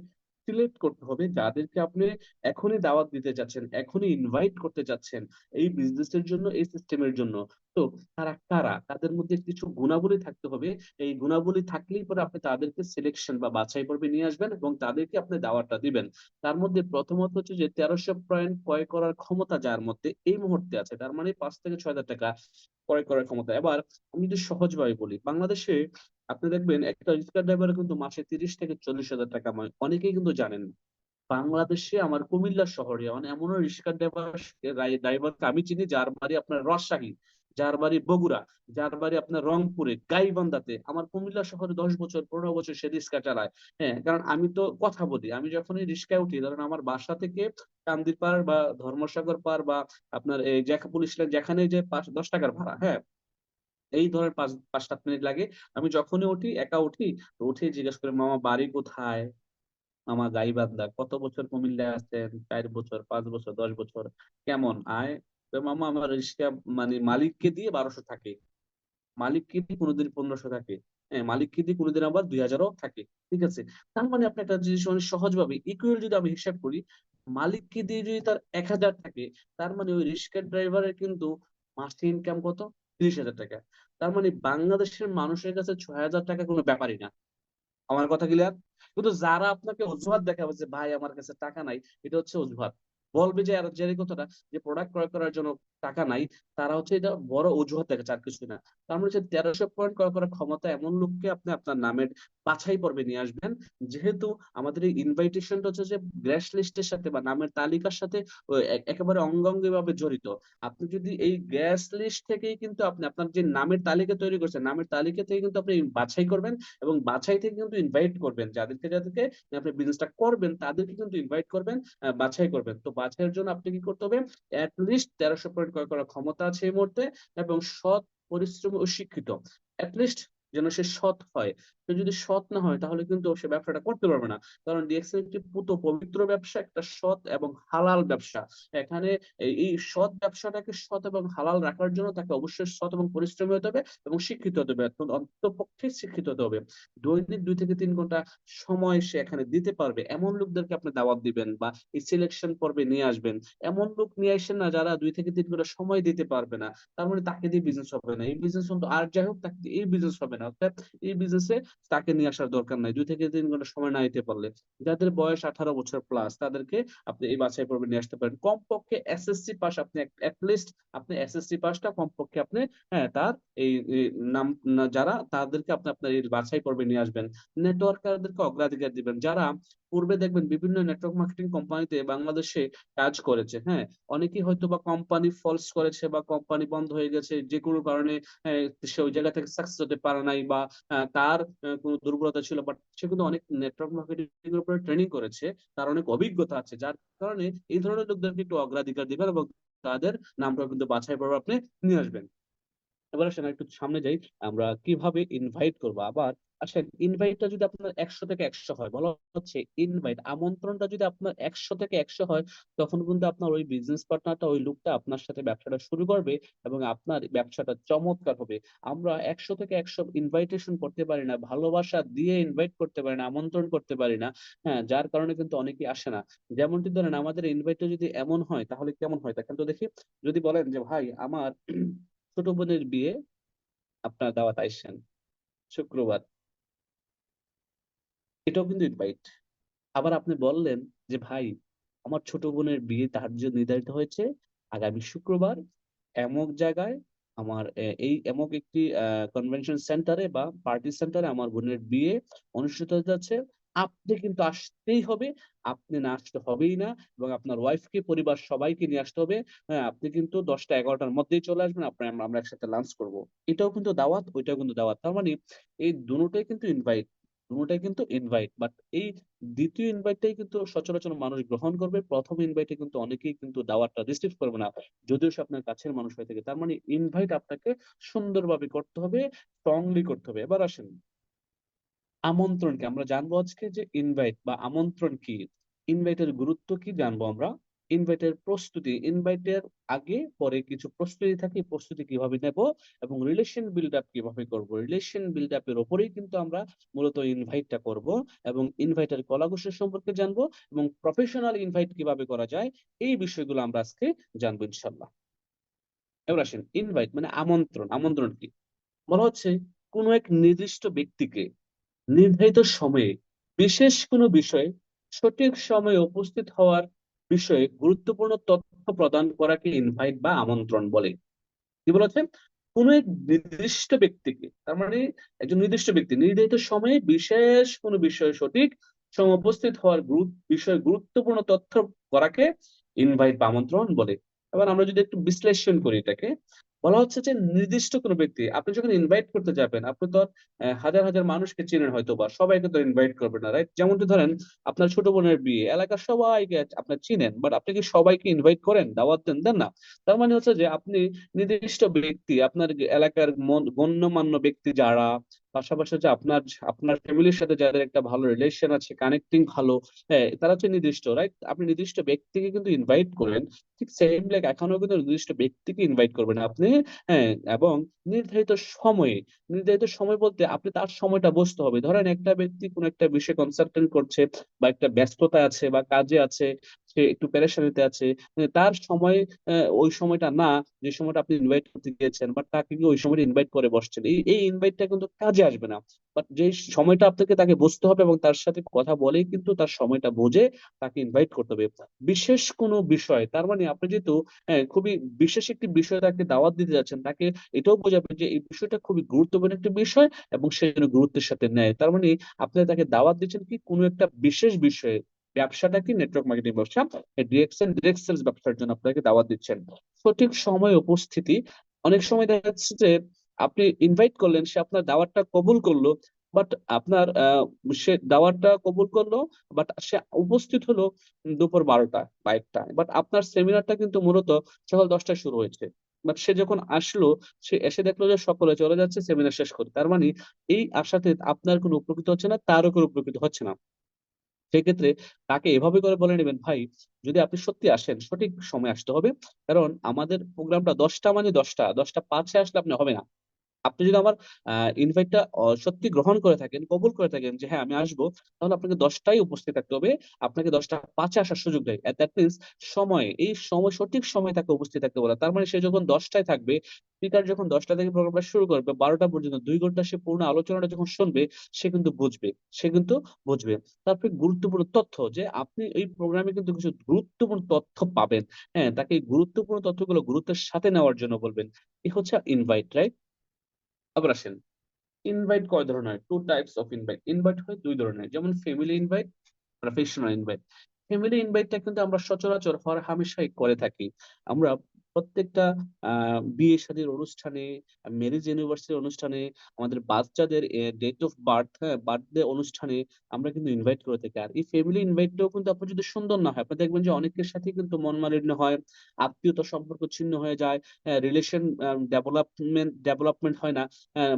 সিলেক্ট করতে হবে, যাদেরকে আপনি এখনই দাওয়াত দিতে যাচ্ছেন, এখনই ইনভাইট করতে যাচ্ছেন এই বিজনেসের জন্য, এই সিস্টেমের জন্য। তো তারা কারা, তাদের মধ্যে কিছু গুণাবলী থাকতে হবে। এই গুণাবলী থাকলেই পরে আপনি তাদেরকে সিলেকশন বা বাছাই পর্বে নিয়ে আসবেন এবং তাদেরকে আপনি দাওয়াতটা দিবেন। তার মধ্যে প্রথমত হচ্ছে যে 1300 পয়েন্ট ক্রয় করার ক্ষমতা যার মধ্যে এই মুহূর্তে আছে, তার মানে 5 থেকে 6 হাজার টাকা ক্রয় করার ক্ষমতা। এবার আমি যদি সহজভাবে বলি, বাংলাদেশে আপনি দেখবেন একটা রিক্সা ড্রাইভার কিন্তু মাসে 30 থেকে 40 হাজার টাকা কামায়, অনেকেই কিন্তু জানেন না। বাংলাদেশে আমার কুমিল্লা শহরে মানে এমনও রিক্সা ড্রাইভারকে আমি চিনি, যার বাড়ি আপনার রাজশাহী, যার বাড়ি বগুড়া, যার বাড়ি আপনার রংপুরে গাইবান্ধাতে। আমার কুমিল্লা শহরে 10 বছর 15 বছর সে রিক্সা চালায়। হ্যাঁ, কারণ আমি তো কথা বলি, আমি যখনই রিক্সায় উঠি, ধরেন আমার বাসা থেকে কান্দিরপাড় বা ধর্মসাগর পার বা আপনার এই পুলিশ লাইন, যেখানে যে 10 টাকার ভাড়া, হ্যাঁ, এই ধরেন 5-7 মিনিট লাগে। আমি যখনই উঠি, একা উঠি, তো উঠে জিজ্ঞেস করি, মামা বাড়ি কোথায়? মামা গাইবান্ধা। কত বছর কুমিল্লায় আছেন? 4 বছর, 5 বছর, 10 বছর। কেমন আয়? তো মামা আমার রিক্সা মানে মালিককে দিয়ে 1200 থাকে, মালিককে দিয়ে কোনোদিন 1500 থাকে, হ্যাঁ, মালিককে দিয়ে কোনোদিন আবার 2000ও থাকে। ঠিক আছে? তার মানে আপনি একটা জিনিস মানে সহজভাবে ইকুয়াল যদি আমি হিসাব করি, মালিককে দিয়ে যদি তার 1000 থাকে, তার মানে ওই রিক্সা ড্রাইভারের কিন্তু মাসে ইনকাম কত? 30,000 টাকা। তার মানে বাংলাদেশের মানুষের কাছে 6,000 টাকা কোনো ব্যাপারই না। আমার কথা ক্লিয়ার? কিন্তু যারা আপনাকে অজুহাত দেখাবে যে ভাই আমার কাছে টাকা নাই, এটা হচ্ছে অজুহাত। বলবে যে আর যে কথাটা, যে প্রোডাক্ট ক্রয় করার জন্য টাকা নাই, তারা হচ্ছে এটা বড় অজুহাত দেখাচ্ছে, আর কিছু না। তার মানে হচ্ছে 1300 পয়েন্ট ক্রয় করার ক্ষমতা এমন লোককে আপনি আপনার নামের বাছাই পর্বে নিয়ে আসবেন। যেহেতু আমাদের এই ইনভাইটেশনটা হচ্ছে যে গ্যাস লিস্টের সাথে বা নামের তালিকার সাথে একেবারে অঙ্গাঙ্গি ভাবে জড়িত। আপনি যদি এই গ্যাস লিস্ট থেকেই কিন্তু আপনি আপনার যে নামের তালিকা তৈরি করছেন, নামের তালিকা থেকে কিন্তু আপনি বাছাই করবেন, এবং বাছাই থেকে কিন্তু ইনভাইট করবেন, যাদেরকে যাদেরকে আপনি বিজনেসটা করবেন তাদেরকে কিন্তু ইনভাইট করবেন, বাছাই করবেন। তো বাছাইয়ের জন্য আপনি কি করতে হবে? লিস্ট 1300 পয়েন্ট ক্রয় করার ক্ষমতা আছে এই মুহূর্তে, এবং সৎ, পরিশ্রমী ও শিক্ষিত। লিস্ট যেন সে সৎ হয়। সে যদি সৎ না হয় তাহলে কিন্তু সে ব্যবসাটা করতে পারবে না। কারণ ডিএক্সএল একটি পুত পবিত্র ব্যবসা, একটা সৎ এবং হালাল ব্যবসা। এখানে এই সৎ ব্যবসাটাকে সৎ এবং হালাল রাখার জন্য তাকে অবশ্যই সৎ এবং পরিশ্রমী হতে হবে, এবং শিক্ষিত হতে হবে, অন্ততপক্ষে শিক্ষিত হতে হবে। দৈনিক 2 থেকে 3 ঘন্টা সময় সে এখানে দিতে পারবে এমন লোকদেরকে আপনি দাওয়াত দিবেন, বা এই সিলেকশন পর্বে নিয়ে আসবেন। এমন লোক নিয়ে আসেন না যারা 2 থেকে 3 ঘন্টা সময় দিতে পারবে না, তার মানে তাকে দিয়ে বিজনেস হবে না। এই বিজনেস কিন্তু আর যাই হোক, তাকে দিয়ে এই বিজনেস হবে না। অর্থাৎ এই বিজনেসে তাকে নিয়ে আসার দরকার নাই 2 থেকে 3 ঘন্টা সময় না দিতে পারলে। যাদের বয়স 18 বছর প্লাস তাদেরকে আপনি এই বাছাই পর্বে নিয়ে আসতে পারেন। কমপক্ষে এসএসসি পাস, আপনি লিস্ট আপনি এসএসসি পাসটা কমপক্ষে আপনি, হ্যাঁ, তার এই নাম যারা, তাদেরকে আপনি আপনার এই বাছাই পর্বে নিয়ে আসবেন। নেটওয়ার্কারদেরকে অগ্রাধিকার দিবেন, যারা পূর্বে দেখবেন বিভিন্ন নেটওয়ার্ক মার্কেটিং কোম্পানিতে বাংলাদেশে কাজ করেছে। হ্যাঁ, অনেকেই হয়তো বা কোম্পানি ফলস করেছে বা কোম্পানি বন্ধ হয়ে গেছে যে কোনো কারণে, সে ওই জায়গা থেকে সাকসেস হতে পারে নাই, বা তার কোনো দুর্বলতা ছিল, বাট সে কিন্তু অনেক নেটওয়ার্ক মার্কেটিং এর উপরে ট্রেনিং করেছে, তার অনেক অভিজ্ঞতা আছে, যার কারণে এই ধরনের লোকদেরকে একটু অগ্রাধিকার দিবেন, এবং তাদের নামটা কিন্তু বাছাই পর্বে আপনি নিয়ে আসবেন। এবার আসেন একটু সামনে যাই, আমরা কিভাবে ইনভাইট করবো। আবার আসেন, ইনভাইটটা যদি আপনার 100 থেকে 100 হয়, বলা হচ্ছে ইনভাইট আমন্ত্রণটা যদি আপনার 100 থেকে 100 হয়, তখন কিন্তু আপনার ওই বিজনেস পার্টনারটা, ওই লোকটা আপনার সাথে ব্যবসাটা শুরু করবে, এবং আপনার ব্যবসাটা চমৎকার হবে। আমরা 100 থেকে 100 ইনভাইটেশন করতে পারি না, ভালোবাসা দিয়ে ইনভাইট করতে পারি না, আমন্ত্রণ করতে পারি না। হ্যাঁ, যার কারণে কিন্তু অনেকেই আসে না। যেমনটি ধরেন আমাদের ইনভাইটটা যদি এমন হয় তাহলে কেমন হয় দেখেন তো দেখি। যদি বলেন যে ভাই আমার ছোট বোনের বিয়ে, আপনার দাওয়াত আইসেন শুক্রবার, এটাও কিন্তু ইনভাইট। আবার আপনি বললেন যে ভাই আমার ছোট বোনের বিয়ে ধার্য নির্ধারিত হয়েছে আগামী শুক্রবার অমুক জায়গায়, আমার এই এমক একটি কনভেনশন সেন্টারে বা পার্টি সেন্টারে আমার বোনের বিয়ে অনুষ্ঠিত হতে যাচ্ছে। আপনি কিন্তু আসতেই হবে, আপনি না আসতে হবেই না, এবং আপনার ওয়াইফকে, পরিবার সবাইকে নিয়ে আসতে হবে। হ্যাঁ, আপনি কিন্তু 10টা 11টার মধ্যেই চলে আসবেন, আমরা একসাথে লাঞ্চ করব। এটাও কিন্তু দাওয়াত, ওইটাও কিন্তু দাওয়াত। তার মানে এই দুটোটাই কিন্তু ইনভাইট, দুটোটাই কিন্তু ইনভাইট। বাট এই দ্বিতীয় ইনভাইটটাই কিন্তু সচরাচর মানুষ গ্রহণ করবে, প্রথম ইনভাইটে কিন্তু অনেকেই কিন্তু দাওয়াতটা রিসিভ করবে না, যদিও সে আপনার কাছের মানুষ হয়ে থাকে। তার মানে ইনভাইট আপনাকে সুন্দরভাবে করতে হবে, স্ট্রংলি করতে হবে। এবার আসেন আমন্ত্রণ কি, আমরা জানবো আজকে যে ইনভাইট বা আমন্ত্রণ কি, ইনভাইটের গুরুত্ব কি জানবো আমরা, ইনভাইটের প্রস্তুতি, ইনভাইটের আগে পরে কিছু প্রস্তুতি থাকে, এই প্রস্তুতি কিভাবে নেব, এবং রিলেশন বিল্ড আপ কিভাবে করব, রিলেশন বিল্ড আপের ওপরেই কিন্তু আমরা মূলত ইনভাইটটা করব, এবং ইনভাইটের কলাকৌশল সম্পর্কে জানবো, এবং প্রফেশনাল ইনভাইট কিভাবে করা যায়, এই বিষয়গুলো আমরা আজকে জানবো ইনশাল্লাহ। এবার আসেন ইনভাইট মানে আমন্ত্রণ, আমন্ত্রণ কি, বলা হচ্ছে কোনো এক নির্দিষ্ট ব্যক্তিকে নির্ধারিত সময়ে বিশেষ কোনো বিষয়ে সঠিক সময়ে উপস্থিত হওয়ার বিষয়ে গুরুত্বপূর্ণ তথ্য প্রদান করাকে ইনভাইট বা আমন্ত্রণ বলে। কি বলেছেন, কোন এক নির্দিষ্ট ব্যক্তিকে, তার মানে একজন নির্দিষ্ট ব্যক্তি নির্ধারিত সময়ে বিশেষ কোনো বিষয়ে সঠিক সময় উপস্থিত হওয়ার বিষয়ে গুরুত্বপূর্ণ তথ্য করাকে ইনভাইট বা আমন্ত্রণ বলে। এবার আমরা যদি একটু বিশ্লেষণ করি এটাকে, বলা হচ্ছে যে নির্দিষ্ট কোনো ব্যক্তি, আপনি যখন ইনভাইট করতে যাবেন, আপনি তো আর, হাজার হাজার মানুষকে চেনেন হয়তো, বা সবাইকে তো ইনভাইট করবেন না, রাইট? যেমনটি ধরেন আপনার ছোট বোনের বিয়ে, এলাকার সবাইকে আপনার চিনেন, বাট আপনি কি সবাইকে ইনভাইট করেন, দাওয়াত দেন? দেন না। তার মানে হচ্ছে যে আপনি নির্দিষ্ট ব্যক্তি, আপনার এলাকার গণ্যমান্য ব্যক্তি যারা, পাশাপাশি হচ্ছে আপনার আপনার ফ্যামিলির সাথে যাদের একটা ভালো রিলেশন আছে, কানেক্টিং ভালো, হ্যাঁ, তারা হচ্ছে নির্দিষ্ট, রাইট? আপনি নির্দিষ্ট ব্যক্তিকে কিন্তু ইনভাইট করেন, ঠিক সেম লাইক এখনো কিন্তু নির্দিষ্ট ব্যক্তিকে ইনভাইট করবেন আপনি। হ্যাঁ, এবং নির্ধারিত সময়ে, নির্ধারিত সময় বলতে আপনি তার সময়টা বুঝতে হবে। ধরেন একটা ব্যক্তি কোন একটা বিষয়ে কনসালটেন্ট করছে, বা একটা ব্যস্ততা আছে, বা কাজে আছে, সে একটু পেরেশানিতে আছে, তার সময় ওই সময়টা না, যে সময়টা আপনি ইনভাইট করতে গিয়েছেন, বাট তাকে কি ওই সময়টা ইনভাইট করে বসছেন, এই ইনভাইটটা কিন্তু কাজে আসবে না। বাট যে সময়টা আপনাকে তাকে বুঝতে হবে, এবং তার সাথে কথা বলেই কিন্তু তার সময়টা বুঝে তাকে ইনভাইট করতে হবে। বিশেষ কোনো বিষয়, তার মানে আপনি যেহেতু খুবই বিশেষ একটি বিষয়ে তাকে দাওয়াত দিতে যাচ্ছেন, তাকে এটাও বোঝাবেন যে এই বিষয়টা খুবই গুরুত্বপূর্ণ একটি বিষয়, এবং সে যেন গুরুত্বের সাথে নেয়। তার মানে আপনি তাকে দাওয়াত দিচ্ছেন কি কোনো একটা বিশেষ বিষয়ে, ব্যবসাটা কি নেটওয়ার্ক মার্কেটিং ব্যবসা, ডিরেক্ট সেলস ব্যবসার জন্য আপনাকে দাওয়াত দিচ্ছেন। সঠিক সময় উপস্থিতি, অনেক সময় দেখা যাচ্ছে যে আপনি ইনভাইট করলেন, সে আপনার দাওয়াতটা কবুল করলো, বাট আপনার সে দাওয়াতটা কবুল করলো, বাট সে উপস্থিত হলো দুপুর 12টা বা 1টায়, বাট আপনার সেমিনারটা কিন্তু মূলত সকাল 10টায় শুরু হয়েছে। বাট সে যখন আসলো, সে এসে দেখলো যে সকলে চলে যাচ্ছে সেমিনার শেষ করে। তার মানে এই আশাতে আপনার কোনো উপকৃত হচ্ছে না, তারও কোনো উপকৃত হচ্ছে না। সেক্ষেত্রে তাকে এভাবে করে বলে নেবেন, ভাই যদি আপনি সত্যি আসেন, সঠিক সময় আসতে হবে, কারণ আমাদের প্রোগ্রামটা 10টা, মানে 10টা 5-এ আসলে আপনি হবে না। আপনি যদি আমার ইনভাইটটা সত্যি গ্রহণ করে থাকেন, কবুল করে থাকেন যে হ্যাঁ আমি আসবো, তাহলে আপনাকে 10টায় উপস্থিত থাকতে হবে। আপনাকে 10টা 5-এ আসার সুযোগ দেয়, দ্যাট মিনস সময়, এই সময় সঠিক সময় তাকে উপস্থিত থাকতে বলে। তার মানে সে যখন 10টায় থাকবে, স্পিকার যখন 10টা থেকে প্রোগ্রামটা শুরু করবে, 12টা পর্যন্ত 2 ঘন্টা সে পূর্ণ আলোচনাটা যখন শুনবে, সে কিন্তু বুঝবে, সে কিন্তু বুঝবে। তারপরে গুরুত্বপূর্ণ তথ্য, যে আপনি এই প্রোগ্রামে কিন্তু কিছু গুরুত্বপূর্ণ তথ্য পাবেন, হ্যাঁ, তাকে এই গুরুত্বপূর্ণ তথ্যগুলো গুরুত্বের সাথে নেওয়ার জন্য বলবেন। এই হচ্ছে ইনভাইট, রাইট? আবার আসেন, ইনভাইট কয় ধরনের, two types of invite. Invite হয় 2 ধরনের, যেমন family invite, professional invite. Family ইনভাইটটা কিন্তু আমরা সচরাচর হর হামেশাই করে থাকি। আমরা প্রত্যেকটা বিয়ে শাদীর অনুষ্ঠানে, ম্যারেজ অ্যানিভার্সারি অনুষ্ঠানে, আমাদের বাচ্চাদের ডেট অফ বার্থ, হ্যাঁ, বার্থডে অনুষ্ঠানে আমরা কিন্তু ইনভাইট করে থাকি। আর এই ফ্যামিলি ইনভাইটটাও কিন্তু আপনার যদি সুন্দর না হয়, আপনি দেখবেন যে অনেকের সাথে কিন্তু মনোমালিন্য হয়, আত্মীয়তা সম্পর্ক ছিন্ন হয়ে যায়, রিলেশন ডেভেলপমেন্ট হয় না,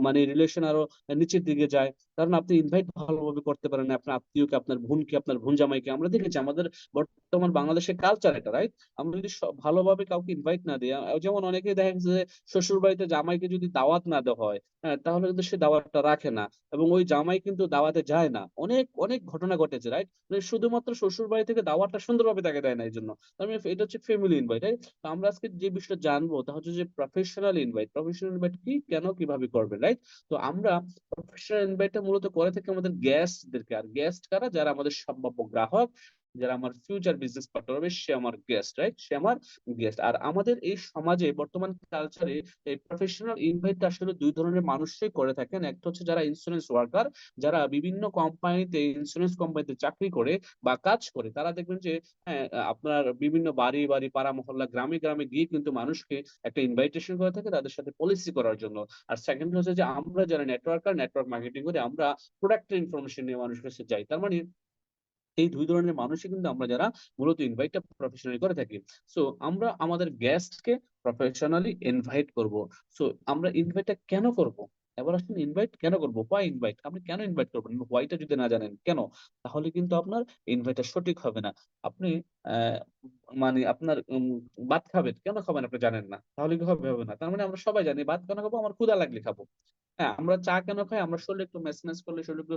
মানে রিলেশন আরো নিচের দিকে যায়, কারণ আপনি ইনভাইট ভালোভাবে করতে পারেন না আপনার আত্মীয়কে, আপনার বোনকে, আপনার বোন জামাইকে। আমরা দেখেছি আমাদের বর্তমান বাংলাদেশের কালচার এটা, রাইট? আমরা যদি ভালোভাবে কাউকে ইনভাইট না দিই, যেমন অনেকে দেখা গেছে যে শ্বশুর বাড়িতে জামাইকে যদি দাওয়াত না দেওয়া হয়, হ্যাঁ, তাহলে কিন্তু সে দাওয়াতটা রাখে না, এবং ওই জামাই কিন্তু দাওয়াতে যায় না। অনেক অনেক ঘটনা ঘটেছে, রাইট? শুধুমাত্র শ্বশুর বাড়ি থেকে দাওয়াতটা সুন্দরভাবে তাকে দেয় না, এই জন্য। তার মানে এটা হচ্ছে ফ্যামিলি ইনভাইট, রাইট? তো আমরা আজকে যে বিষয়টা জানবো তা হচ্ছে যে প্রফেশনাল ইনভাইট। প্রফেশনাল ইনভাইট কি, কেন, কিভাবে করবেন, রাইট? তো আমরা প্রফেশনাল ইনভাইটটা মূলত করে থাকি আমাদের গেস্টদেরকে। আর গেস্ট কারা, যারা আমাদের সম্ভাব্য গ্রাহক, যারা আমার ফিউচার বিজনেস পার্টনার হবে সে আমার গেস্ট, রাইট? সে আমার গেস্ট। আর আমাদের এই সমাজে বর্তমান কালচারে এই প্রফেশনাল ইনভাইটটা আসলে দুই ধরনের মানুষই করে থাকেন। একটা হচ্ছে যারা ইন্স্যুরেন্স ওয়ার্কার, যারা বিভিন্ন কোম্পানিতে ইন্স্যুরেন্স কোম্পানিতে চাকরি করে বা কাজ করে, তারা দেখবেন যে হ্যাঁ, আপনার বিভিন্ন বাড়ি বাড়ি, পাড়া মহল্লা, গ্রামে গ্রামে গিয়ে কিন্তু মানুষকে একটা ইনভাইটেশন করে থাকে তাদের সাথে পলিসি করার জন্য। আর সেকেন্ড হচ্ছে যে আমরা যারা নেটওয়ার্কার, নেটওয়ার্ক মার্কেটিং করি, আমরা প্রোডাক্টের ইনফরমেশন নিয়ে মানুষের কাছে যাই। তার মানে এই দুই ধরনের মানুষই কিন্তু আমরা যারা মূলত ইনভাইটটা প্রফেশনালি করে থাকি। সো আমরা আমাদের গেস্টকে প্রফেশনালি ইনভাইট করব। সো আমরা ইনভাইটটা কেন করব? এবার আসলে ইনভাইট কেন করব, হোয়াই ইনভাইট, আপনি কেন ইনভাইট করবেন, হোয়াইটা যদি না জানেন কেন, তাহলে কিন্তু আপনার ইনভাইটটা সঠিক হবে না। আপনি আহ মানে আপনার ভাত খাবেন, কেন খাবেন আপনি জানেন না, তাহলে কি হবে? হবে না। তার মানে আমরা সবাই জানি ভাত কেন খাবো, আমার ক্ষুধা লাগলে খাবো। হ্যাঁ, আমরা চা কেন খাই, আমরা শরীরে একটু ম্যাসনেস করলে, শরীরে একটু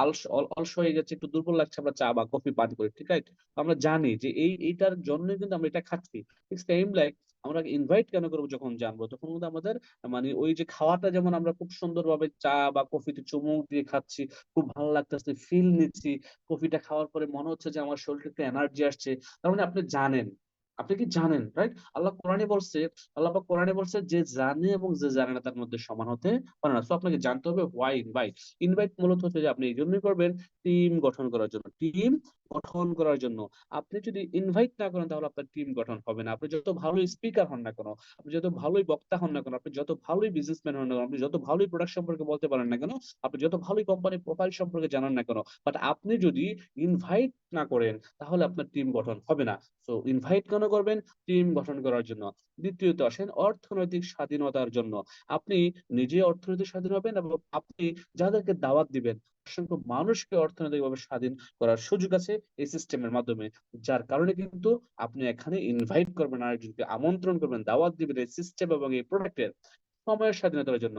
অলস হয়ে যাচ্ছে, একটু দুর্বল লাগছে, আমরা চা বা কফি পান করি, ঠিক আছে? আমরা জানি যে এইটার জন্যই কিন্তু আমরা এটা খাচ্ছি। ঠিক সেম লাইক, আমরা ইনভাইট কেন করবো যখন জানবো, তখন কিন্তু আমাদের মানে ওই যে খাওয়াটা যেমন আমরা খুব সুন্দরভাবে চা বা কফিতে চুমুক দিয়ে খাচ্ছি, খুব ভালো লাগতেছে, ফিল নিচ্ছি, কফিটা খাওয়ার পরে মনে হচ্ছে যে আমার শরীরে একটু এনার্জি আসছে। তার মানে আপনি জানেন, আপনি কি জানেন, রাইট? আল্লাহ পাক কোরআনে বলছে যে জানে এবং যে জানে না তার মধ্যে সমান হতে পারে না। তো আপনাকে জানতে হবে হোয়াই ইনভাইট। ইনভাইট মূলত হচ্ছে যে আপনি এই জন্যই করবেন টিম গঠন করার জন্য, টিম গঠন করার জন্য। আপনি যদি ইনভাইট না করেন তাহলে আপনার টিম গঠন হবে না। আপনি যত ভালোই স্পিকার হন না কেন, আপনি যত ভালোই বক্তা হন না কেন, আপনি যত ভালোই বিজনেসম্যান হন না কেন, আপনি যত ভালোই প্রোডাক্ট সম্পর্কে বলতে পারেন না কেন, আপনি যত ভালোই কোম্পানির প্রোফাইল সম্পর্কে জানান না কেন, বাট আপনি যদি ইনভাইট না করেন তাহলে আপনার টিম গঠন হবে না। সো ইনভাইট কেন করবেন? টিম গঠন করার জন্য। দ্বিতীয়ত আসেন অর্থনৈতিক স্বাধীনতার জন্য। আপনি নিজে অর্থনৈতিক স্বাধীন হবেন এবং আপনি যাদেরকে দাওয়াত দিবেন, অসংখ্য মানুষকে অর্থনৈতিকভাবে স্বাধীন করার সুযোগ আছে এই সিস্টেমের মাধ্যমে। যার কারণে কিন্তু আপনি এখানে ইনভাইট করবেন, আরেকজনকে আমন্ত্রণ করবেন, দাওয়াত দিবেন এই সিস্টেম এবং এই প্রোডাক্টের সময়ের স্বাধীনতার জন্য।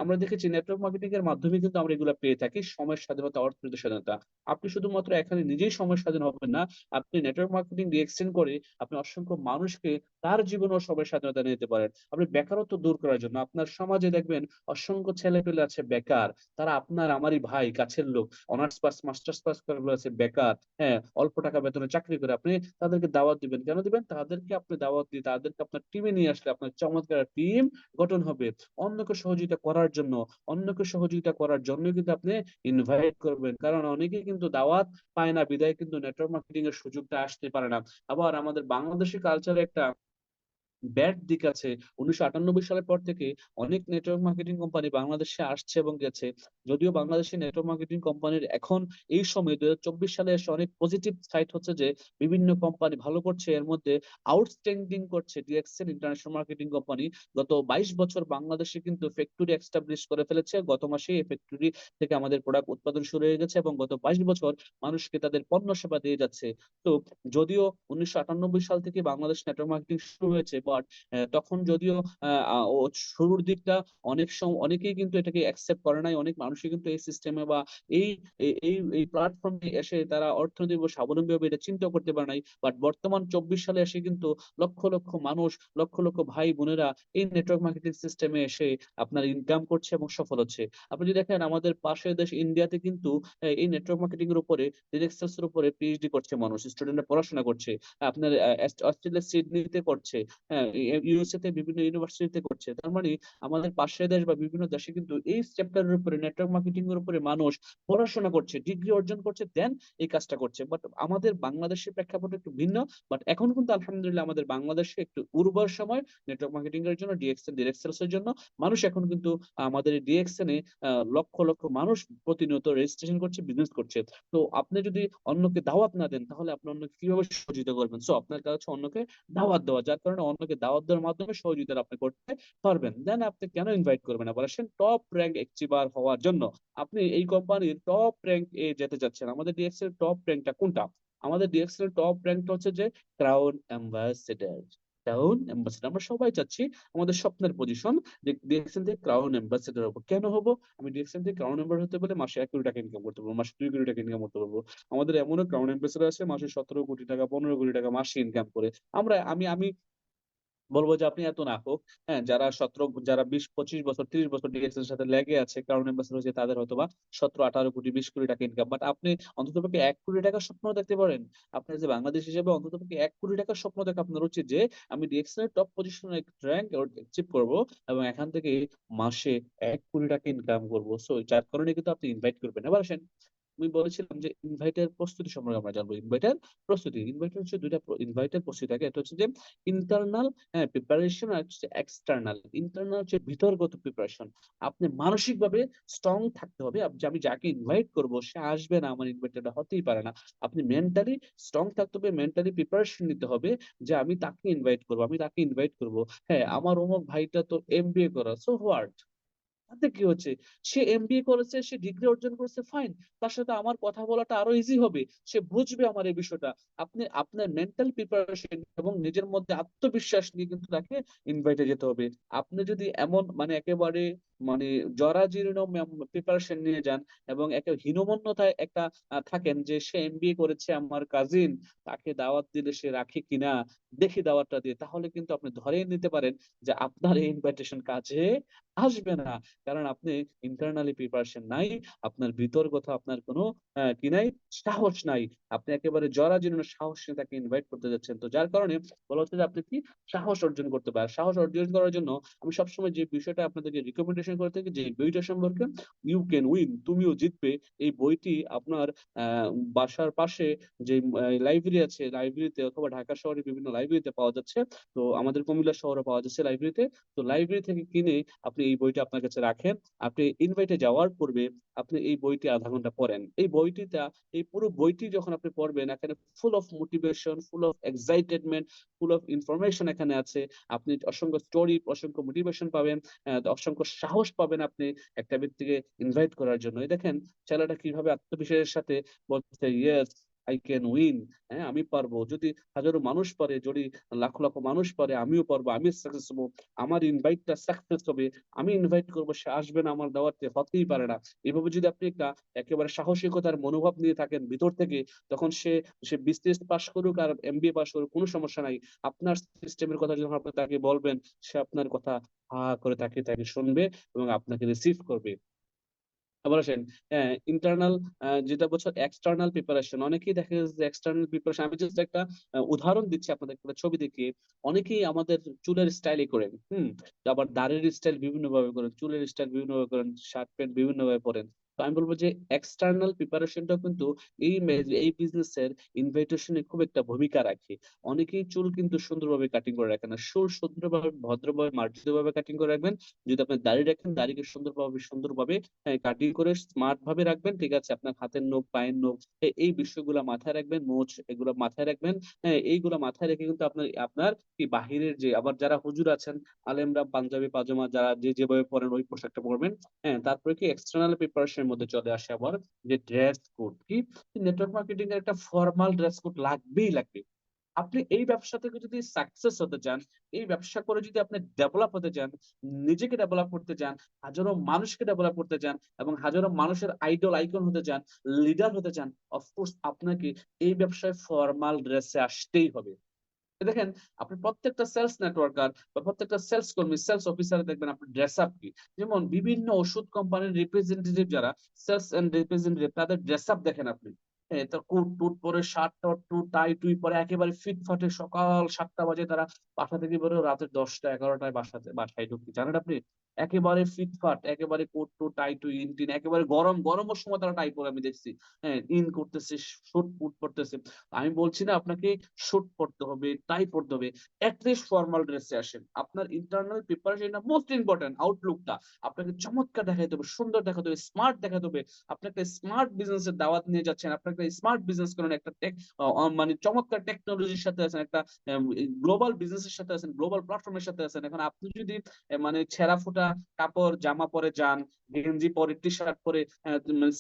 আমরা দেখেছি নেটওয়ার্ক মার্কেটিং এর মাধ্যমে কিন্তু আমরা এগুলো পেয়ে থাকি, সময়ের স্বাধীনতা, অর্থনৈতিক স্বাধীনতা। আপনি শুধুমাত্র এখানে নিজেই সময় স্বাধীন হবেন না, আপনি নেটওয়ার্ক মার্কেটিং দিয়ে এক্সটেন্ড করে আপনি অসংখ্য মানুষকে তার জীবন ও সময়ের স্বাধীনতা নিতে পারেন। আপনি বেকারত্ব দূর করার জন্য, আপনার সমাজে দেখবেন অসংখ্য ছেলে পেলে আছে বেকার, তারা আপনার আমারই ভাই, কাছের লোক, অনার্স পাস মাস্টার্স পাস করে আছে বেকার, হ্যাঁ, অল্প টাকা বেতনে চাকরি করে। আপনি তাদেরকে দাওয়াত দিবেন, কেন দিবেন? তাদেরকে আপনি দাওয়াত দিয়ে তাদেরকে আপনার টিমে নিয়ে আসলে আপনার চমৎকার টিম গঠন হবে। অন্যকে সহযোগিতা করার জন্য, অন্যকে সহযোগিতা করার জন্য কিন্তু আপনি ইনভাইট করবেন, কারণ অনেকেই কিন্তু দাওয়াত পায় না, বিদায় কিন্তু নেটওয়ার্ক মার্কেটিং এর সুযোগটা আসতে পারে না। আবার আমাদের বাংলাদেশি কালচারে একটা ব্যাড দিক আছে। 1998 সালের পর থেকে অনেক নেটওয়ার্ক মার্কেটিং কোম্পানি বাংলাদেশে আসছে এবং গেছে। যদিও বাংলাদেশি নেটওয়ার্ক মার্কেটিং কোম্পানির এখন এই সময় 2024 সালে এসে অনেক পজিটিভ সাইট হচ্ছে যে বিভিন্ন কোম্পানি ভালো করছে। এর মধ্যে আউটস্ট্যান্ডিং করছে ডিএক্সএল ইন্টারন্যাশনাল মার্কেটিং কোম্পানি। গত 22 বছর বাংলাদেশে কিন্তু ফ্যাক্টরি এস্টাবলিশ করে ফেলেছে। গত মাসে এই ফ্যাক্টরি থেকে আমাদের প্রোডাক্ট উৎপাদন শুরু হয়ে গেছে এবং গত 22 বছর মানুষকে তাদের পণ্য সেবা দিয়ে যাচ্ছে। তো যদিও 1998 সাল থেকে বাংলাদেশ নেটওয়ার্ক মার্কেটিং শুরু হয়েছে, বাট তখন যদিও ও শুরুর দিকটা অনেক সময় অনেকেই কিন্তু এটাকে অ্যাকসেপ্ট করে নাই, অনেক মানুষই কিন্তু এই সিস্টেমে বা এই এই প্ল্যাটফর্মে এসে তারা অর্থনৈতিক স্বাবলম্বী হবে এটা চিন্তা করতে পারে নাই। বাট বর্তমান 24 সালে এসে কিন্তু লক্ষ লক্ষ মানুষ, লক্ষ লক্ষ ভাই বোনেরা এই নেটওয়ার্ক মার্কেটিং সিস্টেমে এসে আপনার ইনকাম করছে এবং সফল হচ্ছে। আপনি যদি দেখেন আমাদের পাশের দেশ ইন্ডিয়াতে কিন্তু এই নেটওয়ার্ক মার্কেটিং এর উপরে, ডিরেক্ট সেলস এর উপরে পিএইচডি করছে মানুষ, স্টুডেন্টরা পড়াশোনা করছে। আপনার অস্ট্রেলিয়া সিডনিতে করছে, হ্যাঁ, ইউএসএ তে বিভিন্ন ইউনিভার্সিটিতে করছে। তার মানে আমাদের পাশের দেশ বা বিভিন্ন দেশে কিন্তু এই চ্যাপ্টারের উপরে, নেটওয়ার্ক মার্কেটিং এর উপরে মানুষ পড়াশোনা করছে, ডিগ্রি অর্জন করছে, দেন এই কাজটা করছে। বাট আমাদের বাংলাদেশের প্রেক্ষাপট একটু ভিন্ন। বাট এখন কিন্তু আলহামদুলিল্লাহ আমাদের বাংলাদেশে একটু উর্বর সময় নেটওয়ার্ক মার্কেটিং এর জন্য, ডিএক্সএল ডিরেক্ট সেলস এর জন্য। মানুষ এখন কিন্তু আমাদের এই ডিএক্সএল এ লক্ষ লক্ষ মানুষ প্রতিনিয়ত রেজিস্ট্রেশন করছে, বিজনেস করছে। তো আপনি যদি অন্যকে দাওয়াত না দেন তাহলে আপনি অন্যকে কিভাবে সহযোগিতা করবেন? সো আপনার কাছে হচ্ছে অন্যকে দাওয়াত দেওয়া, যার কারণে অন্যকে দাওয়াত দেওয়ার মাধ্যমে সহযোগিতা আপনি করতে পারবেন। দেন আপনি কেন ইনভাইট করবেন? আবার আসেন টপ র্যাঙ্ক অ্যাচিভার হওয়ার জন্য। আপনি এই কোম্পানির টপ র্যাঙ্ক এ যেতে চাচ্ছেন। আমাদের ডিএক্সএল টপ র্যাঙ্কটা কোনটা? আমাদের ডিএক্সএল টপ র্যাঙ্কটা হচ্ছে যে ক্রাউন অ্যাম্বাসেডর। ক্রাউন অ্যাম্বাসেডর আমরা সবাই চাচ্ছি আমাদের স্বপ্নের পজিশন যে ডিএক্সএল থেকে ক্রাউন অ্যাম্বাসেডর হবো। কেন হবো? আমি ডিএক্সএল থেকে ক্রাউন অ্যাম্বাসেডর হতে পারলে মাসে 1 কোটি টাকা ইনকাম করতে পারবো, মাসে 2 কোটি টাকা ইনকাম করতে পারবো। আমাদের এমনও ক্রাউন অ্যাম্বাসেডর আছে মাসে 17 কোটি টাকা, 15 কোটি টাকা মাসে ইনকাম করে। আমরা আমি আমি বলবো যে আপনি এত না হোক, হ্যাঁ, যারা 20, 25 বছর 30 বছর ডিএক্স এর সাথে লেগে আছে, কারণ এম্বাসেডর হচ্ছে তাদের হয়তো বা 17, 18 কোটি 20 কোটি টাকা ইনকাম, বাট আপনি অন্ততপক্ষে 1 কোটি টাকার স্বপ্ন দেখতে পারেন। আপনার যে বাংলাদেশ হিসেবে অন্ততপক্ষে 1 কোটি টাকার স্বপ্ন দেখা আপনার উচিত, যে আমি ডিএক্স এর টপ পজিশনে র্যাঙ্ক অ্যাচিভ করবো এবং এখান থেকে মাসে 1 কোটি টাকা ইনকাম করবো। সো যার কারণে কিন্তু আপনি ইনভাইট করবেন। এবার আসেন, আমি বলেছিলাম যে ইনভাইটের প্রস্তুতি সম্পর্কে আমরা জানবো। ইনভাইটের হচ্ছে দুইটা ইনভাইটের প্রস্তুতি থাকে, এটা হচ্ছে যে ইন্টারনাল, হ্যাঁ, প্রিপারেশন, আর হচ্ছে এক্সটার্নাল। ইন্টারনাল হচ্ছে ভিতরগত প্রিপারেশন। আপনি মানসিক ভাবে স্ট্রং থাকতে হবে, যে আমি যাকে ইনভাইট করব সে আসবে না আমার ইনভাইটেড হতেই পারে না। আপনি মেন্টালি স্ট্রং থাকতে হবে, মেন্টালি প্রিপারেশন নিতে হবে যে আমি তাকে ইনভাইট করবো, আমি তাকে ইনভাইট করবো। হ্যাঁ, আমার অমুক ভাইটা তো এমবিএ করা, সো হোয়াট, তাতে কি হচ্ছে? সে এমবিএ করেছে, সে ডিগ্রি অর্জন করেছে, ফাইন। তার সাথে আমার কথা বলাটা আরো ইজি হবে, সে বুঝবে আমার এই বিষয়টা। আপনি আপনার মেন্টাল প্রিপারেশন এবং নিজের মধ্যে আত্মবিশ্বাস নিয়ে কিন্তু তাকে ইনভাইটে যেতে হবে। আপনি যদি এমন মানে একেবারে মানে জরাজীর্ণ প্রিপারেশন নিয়ে যান এবং একে হীনমন্যতায় একটা থাকেন যে সে এমবিএ করেছে আমার কাজিন, তাকে দাওয়াত দিলে সে রাখে কিনা, দেখি দাওয়াতটা দিয়ে, তাহলে কিন্তু আপনি ধরেই নিতে পারেন যে আপনার এই ইনভাইটেশন কাজে আসবে না। কারণ আপনি ইন্টারনালি প্রিপারেশন নাই, আপনার বিতর্কতা, আপনার কোনো কি নাই, সাহস নাই। আপনি একেবারে জরাজীর্ণ সাহস নিয়ে তাকে ইনভাইট করতে যাচ্ছেন। তো যার কারণে বলা হচ্ছে যে আপনি কি সাহস অর্জন করতে পারেন। সাহস অর্জন করার জন্য আমি সবসময় যে বিষয়টা আপনাদেরকে রিকমেন্ডেশন করে থাকি, যে এই বইটা সম্পর্কে, ইউ ক্যান উইন, তুমিও জিতবে। এই বইটি আপনার আহ বাসার পাশে যে লাইব্রেরি আছে, লাইব্রেরিতে অথবা ঢাকা শহরের বিভিন্ন লাইব্রেরিতে পাওয়া যাচ্ছে। তো আমাদের কুমিল্লা শহরে পাওয়া যাচ্ছে লাইব্রেরিতে। তো লাইব্রেরি থেকে কিনে আপনি এই বইটা আপনার কাছে রাখেন। আপনি ইনভাইটে যাওয়ার পূর্বে আপনি এই বইটি আধা ঘন্টা পড়েন। এই পুরো বইটি যখন আপনি পড়বেন, এখানে full of motivation, full of excitement, full of information এখানে আছে। আপনি অসংখ্য স্টোরি, অসংখ্য মোটিভেশন পাবেন, অসংখ্য সাহস পাবেন আপনি একটা ব্যক্তিকে ইনভাইট করার জন্য। এই দেখেন ছেলেটা কিভাবে আত্মবিশ্বাসের সাথে বলছে, ইয়েস আই ক্যান উইন, হ্যাঁ আমি পারবো। যদি হাজারো মানুষ পারে, যদি লাখ লাখ মানুষ পারে, আমিও পারবো, আমি সাকসেস হবো, আমার ইনভাইটটা সাকসেস হবে, আমি ইনভাইট করবো, সে আসবে না আমার দাওয়াতে, হতেই পারে না। এভাবে যদি আপনি একটা একেবারে সাহসিকতার মনোভাব নিয়ে থাকেন ভিতর থেকে, তখন সে সে বিসিএস পাস করুক আর এমবিএ পাস করুক, কোনো সমস্যা নাই। আপনার সিস্টেমের কথা যখন আপনি তাকে বলবেন, সে আপনার কথা হা করে তাকে তাকে শুনবে এবং আপনাকে রিসিভ করবে। আবার আসেন, ইন্টারনাল, যেটা বলছো এক্সটার্নাল প্রিপারেশন। অনেকেই দেখা যাচ্ছে যে এক্সটার্নাল প্রিপারেশন, আমি জাস্ট একটা উদাহরণ দিচ্ছি আপনাদের, একটা ছবি দেখিয়ে। অনেকেই আমাদের চুলের স্টাইলে করেন, আবার দাড়ির স্টাইল বিভিন্ন ভাবে করেন, চুলের স্টাইল বিভিন্ন ভাবে করেন, শার্ট প্যান্ট বিভিন্ন ভাবে পরেন। তো আমি বলবো যে এক্সটার্নাল প্রিপারেশনটা কিন্তু এই বিজনেসের ইনভাইটেশনে খুব একটা ভূমিকা রাখে। অনেকেই চুল কিন্তু সুন্দরভাবে কাটিং করে রাখেন না, চুল সুন্দরভাবে ভদ্রভাবে মার্জিত ভাবে কাটিং করে রাখবেন। যদি আপনি দাড়ি রাখেন, দাড়িকে সুন্দরভাবে সুন্দরভাবে কাটিং করে স্মার্ট ভাবে রাখবেন, ঠিক আছে? আপনার হাতের নখ, পায়ের নখ, এই বিষয়গুলো মাথায় রাখবেন, মোচ এগুলো মাথায় রাখবেন। হ্যাঁ, এইগুলো মাথায় রেখে কিন্তু আপনার আপনার কি বাহিরের যে, আবার যারা হুজুর আছেন, আলেমরা পাঞ্জাবি পাজামা যারা যে যেভাবে পরেন ওই পোশাকটা পরবেন। হ্যাঁ, তারপরে কি এক্সটার্নাল প্রিপারেশনের মধ্যে চলে আসে আবার যে ড্রেস কোড। কি নেটওয়ার্ক মার্কেটিং এর একটা ফর্মাল ড্রেস কোড লাগবেই লাগবে। আপনি এই ব্যবসা থেকে যদি সাকসেস হতে চান, এই ব্যবসা করে যদি আপনি ডেভেলপ হতে চান, নিজেকে ডেভেলপ করতে চান, হাজারো মানুষকে ডেভেলপ করতে চান এবং হাজারো মানুষের আইডল আইকন হতে চান, লিডার হতে চান, অফকোর্স আপনাকে এই ব্যবসায় ফর্মাল ড্রেসে আসতেই হবে। দেখেন, আপনি প্রত্যেকটা সেলস নেটওয়ার্কার বা প্রত্যেকটা সেলস কর্মী, সেলস অফিসার দেখবেন আপনি ড্রেস আপ কি। যেমন বিভিন্ন ওষুধ কোম্পানির রিপ্রেজেন্টেটিভ যারা, সেলস এন্ড রিপ্রেজেন্টেটিভ, তাদের ড্রেস আপ দেখেন আপনি। হ্যাঁ, তো কোট টুট পরে, শার্ট টট টু টাই টুই পরে, একেবারে ফিটফাটে, সকাল 7টা বাজে তারা বাসা থেকে বেরো, রাতে 10টা 11টায় বাসায় ঢুকতে, জানেন আপনি? একেবারে ফিটফাট, একেবারে কোট টু টাই টু ইন টিন, একেবারে গরমের সময় তারা টাই পরে আমি দেখছি। হ্যাঁ, ইন করতেছে, শুট পুট করতেছে। আমি বলছি না আপনাকে শুট পড়তে হবে, টাই পড়তে হবে, অ্যাটলিস্ট ফর্মাল ড্রেসে আসেন। আপনার ইন্টারনাল প্রিপারেশনটা মোস্ট ইম্পর্টেন্ট, আউটলুকটা আপনাকে চমৎকার দেখাতে হবে, সুন্দর দেখাতে হবে, স্মার্ট দেখাতে হবে। আপনি একটা স্মার্ট বিজনেসের দাওয়াত নিয়ে যাচ্ছেন, আপনি একটা স্মার্ট বিজনেস করেন, একটা মানে চমৎকার টেকনোলজির সাথে আছেন, একটা গ্লোবাল বিজনেসের সাথে আছেন, গ্লোবাল প্ল্যাটফর্মের সাথে আছেন। এখন আপনি যদি মানে ছেঁড়া ফুটা কাপড় জামা পরে যান, গেঞ্জি পরে, টি শার্ট পরে,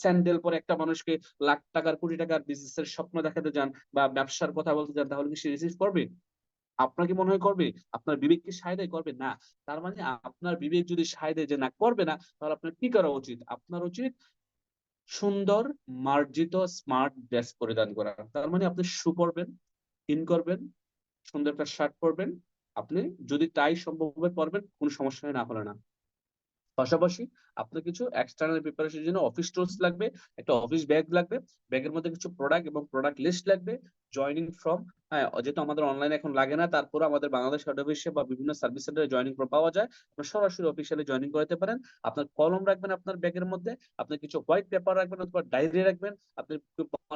স্যান্ডেল পরে একটা মানুষকে লাখ টাকার, কোটি টাকার বিজনেসের স্বপ্ন দেখাতে যান বা ব্যবসার কথা বলতে যান, তাহলে কি সে রিসিভ করবে? আপনার কি মনে হয় করবে? আপনার বিবেক কি সায় দেয় করবে? না। তার মানে আপনার বিবেক যদি সায় দেয় যে না, করবে না, তাহলে আপনার কি করা উচিত? আপনার উচিত সুন্দর, মার্জিত, স্মার্ট ড্রেস পরিধান করা। তার মানে আপনি শু পরবেন, ইন করবেন, সুন্দর একটা শার্ট পরবেন, আপনি যদি টাই সম্ভব হয় পড়বেন, কোনো সমস্যা হয়, না হলে না। পাশাপাশি আপনার কিছু এক্সটার্নাল প্রিপারেশনের জন্য অফিস টুলস লাগবে, একটা অফিস ব্যাগ লাগবে, ব্যাগের মধ্যে কিছু প্রোডাক্ট এবং প্রোডাক্ট লিস্ট লাগবে, জয়নিং ফর্ম। হ্যাঁ, যেহেতু আমাদের অনলাইনে এখন লাগে না, তারপরে আমাদের বাংলাদেশ হেড অফিসে বা বিভিন্ন সার্ভিস সেন্টারে জয়নিং ফর্ম পাওয়া যায়, আপনারা সরাসরি অফিসিয়ালি জয়নিং করাতে পারেন। আপনার কলম রাখবেন আপনার ব্যাগের মধ্যে, আপনি কিছু হোয়াইট পেপার রাখবেন অথবা ডায়েরি রাখবেন, আপনি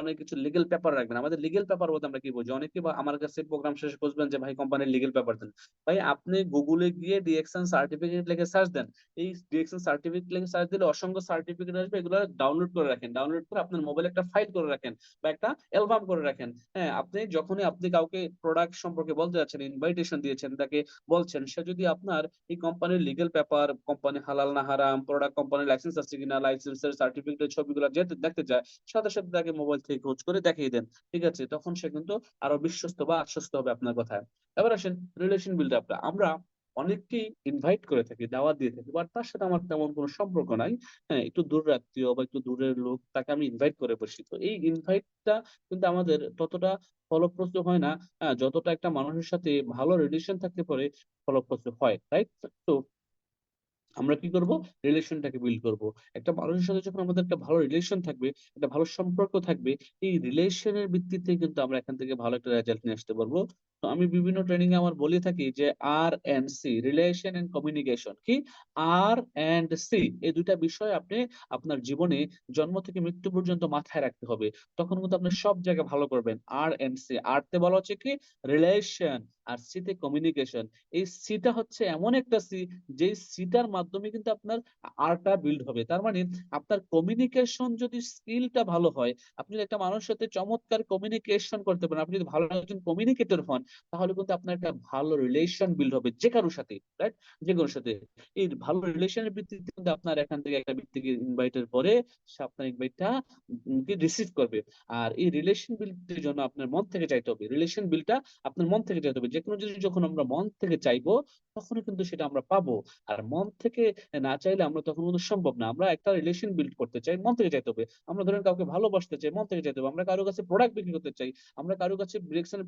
অনেক কিছু লিগেল পেপার রাখবেন। আমাদের লিগেল পেপার বলতে আমরা কি বুঝি? অনেকে বা আমার কাছে প্রোগ্রাম শেষে বুঝবেন যে ভাই কোম্পানির লিগেল পেপার দেন। ভাই আপনি গুগলে গিয়ে ডিএকশন সার্টিফিকেট লিখে সার্চ দেন, এই ডিএক্সএল সার্টিফিকেট লিখে সার্চ দিলে অসংখ্য সার্টিফিকেট আসবে, এগুলো ডাউনলোড করে রাখেন, ডাউনলোড করে আপনার মোবাইলে একটা ফাইল করে রাখেন বা একটা অ্যালবাম করে রাখেন। হ্যাঁ, আপনি যখনই আপনি কাউকে প্রোডাক্ট সম্পর্কে বলতে যাচ্ছেন, ইনভাইটেশন দিয়েছেন, তাকে বলছেন, সে যদি আপনার এই কোম্পানির লিগেল পেপার, কোম্পানি হালাল না হারাম, প্রোডাক্ট কোম্পানির লাইসেন্স আছে কিনা, লাইসেন্সের সার্টিফিকেটের ছবিগুলো যেতে দেখতে যায়, সাথে সাথে তাকে মোবাইল থেকে খোঁজ করে দেখিয়ে দেন। ঠিক আছে, তখন সে কিন্তু আরো বিশ্বস্ত বা আশ্বস্ত হবে আপনার কথায়। এবার আসেন রিলেশন বিল্ড আপ। আমরা অনেককেই ইনভাইট করে থাকি, দাওয়াত দিয়ে থাকি, বাট তার সাথে আমার তেমন কোনো সম্পর্ক নাই। হ্যাঁ, একটু দূর আত্মীয় বা একটু দূরের লোক, তাকে আমি ইনভাইট করে বসি। তো এই ইনভাইটটা কিন্তু আমাদের ততটা ফলপ্রসূ হয় না, হ্যাঁ, যতটা একটা মানুষের সাথে ভালো রিলেশন থাকতে পারে ফলপ্রসূ হয়, রাইট? তো আমরা কি করব? রিলেশনটাকে বিল্ড করব। একটা মানুষের সাথে যখন আমাদের একটা ভালো রিলেশন থাকবে, একটা ভালো সম্পর্ক থাকবে, এই রিলেশনের ভিত্তিতে কিন্তু আমরা এখান থেকে ভালো একটা রেজাল্ট নিয়ে আসতে পারবো। তো আমি বিভিন্ন ট্রেনিং এ আমার বলে থাকি যে R and C, relation and communication কি, আর এন্ড সি, এই দুইটা বিষয় আপনি আপনার জীবনে জন্ম থেকে মৃত্যু পর্যন্ত মাথায় রাখতে হবে। তখন কিন্তু আপনি সব জায়গায় ভালো করবেন। আর এন্ড সি, আর তে বলা হচ্ছে কি রিলেশন, আর সি তে কমিউনিকেশন। এই সিটা হচ্ছে এমন একটা সি, যে সিটার মাধ্যমে কিন্তু আপনার আরটা বিল্ড হবে। তার মানে আপনার কমিউনিকেশন যদি স্কিলটা ভালো হয়, আপনি যদি একটা মানুষের সাথে চমৎকার কমিউনিকেশন করতে পারেন, আপনি যদি ভালো একজন কমিউনিকেটর হন, তাহলে কিন্তু আপনার একটা ভালো রিলেশন বিল্ড হবে যে কারোর সাথে, রাইট? যে কারোর সাথে। এই ভালো রিলেশনের ভিত্তিতে কিন্তু আপনার এখান থেকে একটা ব্যক্তিকে ইনভাইটের পরে সে আপনার ইনভাইটটা রিসিভ করবে। আর এই রিলেশন বিল্ডের জন্য আপনার মন থেকে চাইতে হবে, রিলেশন বিল্ডটা আপনার মন থেকে চাইতে হবে। যে কোনো জিনিস যখন আমরা মন থেকে চাইবো, তখনই কিন্তু সেটা আমরা পাবো। আর মন থেকে না চাইলে আমরা তখন কিন্তু সম্ভব না। আমরা একটা রিলেশন বিল্ড করতে চাই, মন থেকে চাইতে হবে। আমরা ধরেন কাউকে ভালোবাসতে চাই, মন থেকে চাইতে হবে। আমরা কারো কাছে প্রোডাক্ট বিক্রি করতে চাই, আমরা কারো কাছে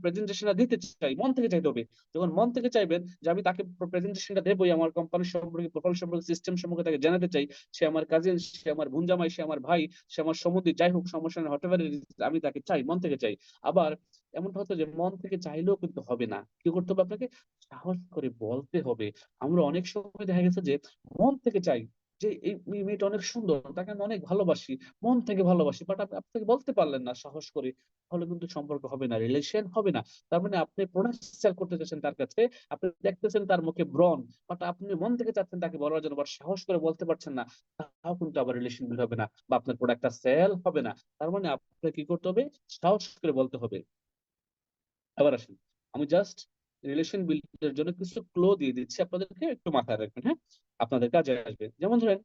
প্রেজেন্টেশনটা দিতে চাই, মন থেকে চাইতে হবে। যখন মন থেকে চাইবেন যে আমি তাকে প্রেজেন্টেশনটা দেবই, আমার কোম্পানির সম্পর্কে, প্রোফাইল সম্পর্কে, সিস্টেম সম্পর্কে তাকে জানাতে চাই, সে আমার কাজিন, সে আমার ভুনজামাই, সে আমার ভাই, সে আমার সম্বন্ধী, যাই হোক, সমস্যা নেই, হোয়াট এভার, আমি তাকে চাই, মন থেকে চাই। আবার এমনটা হতো যে মন থেকে চাইলেও কিন্তু হবে না, কি করতে হবে আপনাকে? সাহস করে বলতে হবে। আমরা অনেক সময় দেখা গেছে যে মন থেকে চাই যে এই মেয়েটা অনেক সুন্দর, তাকে আমি অনেক ভালোবাসি, মন থেকে ভালোবাসি, বাট আপনি আপনাকে বলতে পারলেন না সাহস করে, তাহলে কিন্তু সম্পর্ক হবে না, রিলেশন হবে না। তার মানে আপনি প্রোডাক্ট সেল করতে চাচ্ছেন তার কাছে, আপনি দেখতেছেন তার মুখে ব্রণ, বাট আপনি মন থেকে চাচ্ছেন তাকে বলার জন্য, বাট সাহস করে বলতে পারছেন না, তাও কিন্তু আবার রিলেশন বিল্ড হবে না বা আপনার প্রোডাক্টটা সেল হবে না। তার মানে আপনাকে কি করতে হবে? সাহস করে বলতে হবে। আবার আসেন, আমি জাস্ট রিলেশন বিল্ডের জন্য কিছু ক্লো দিয়ে দিচ্ছি, আপনাদেরকে একটু মাথায় রাখবেন, হ্যাঁ, আপনাদের কাজে আসবে। যেমন ধরেন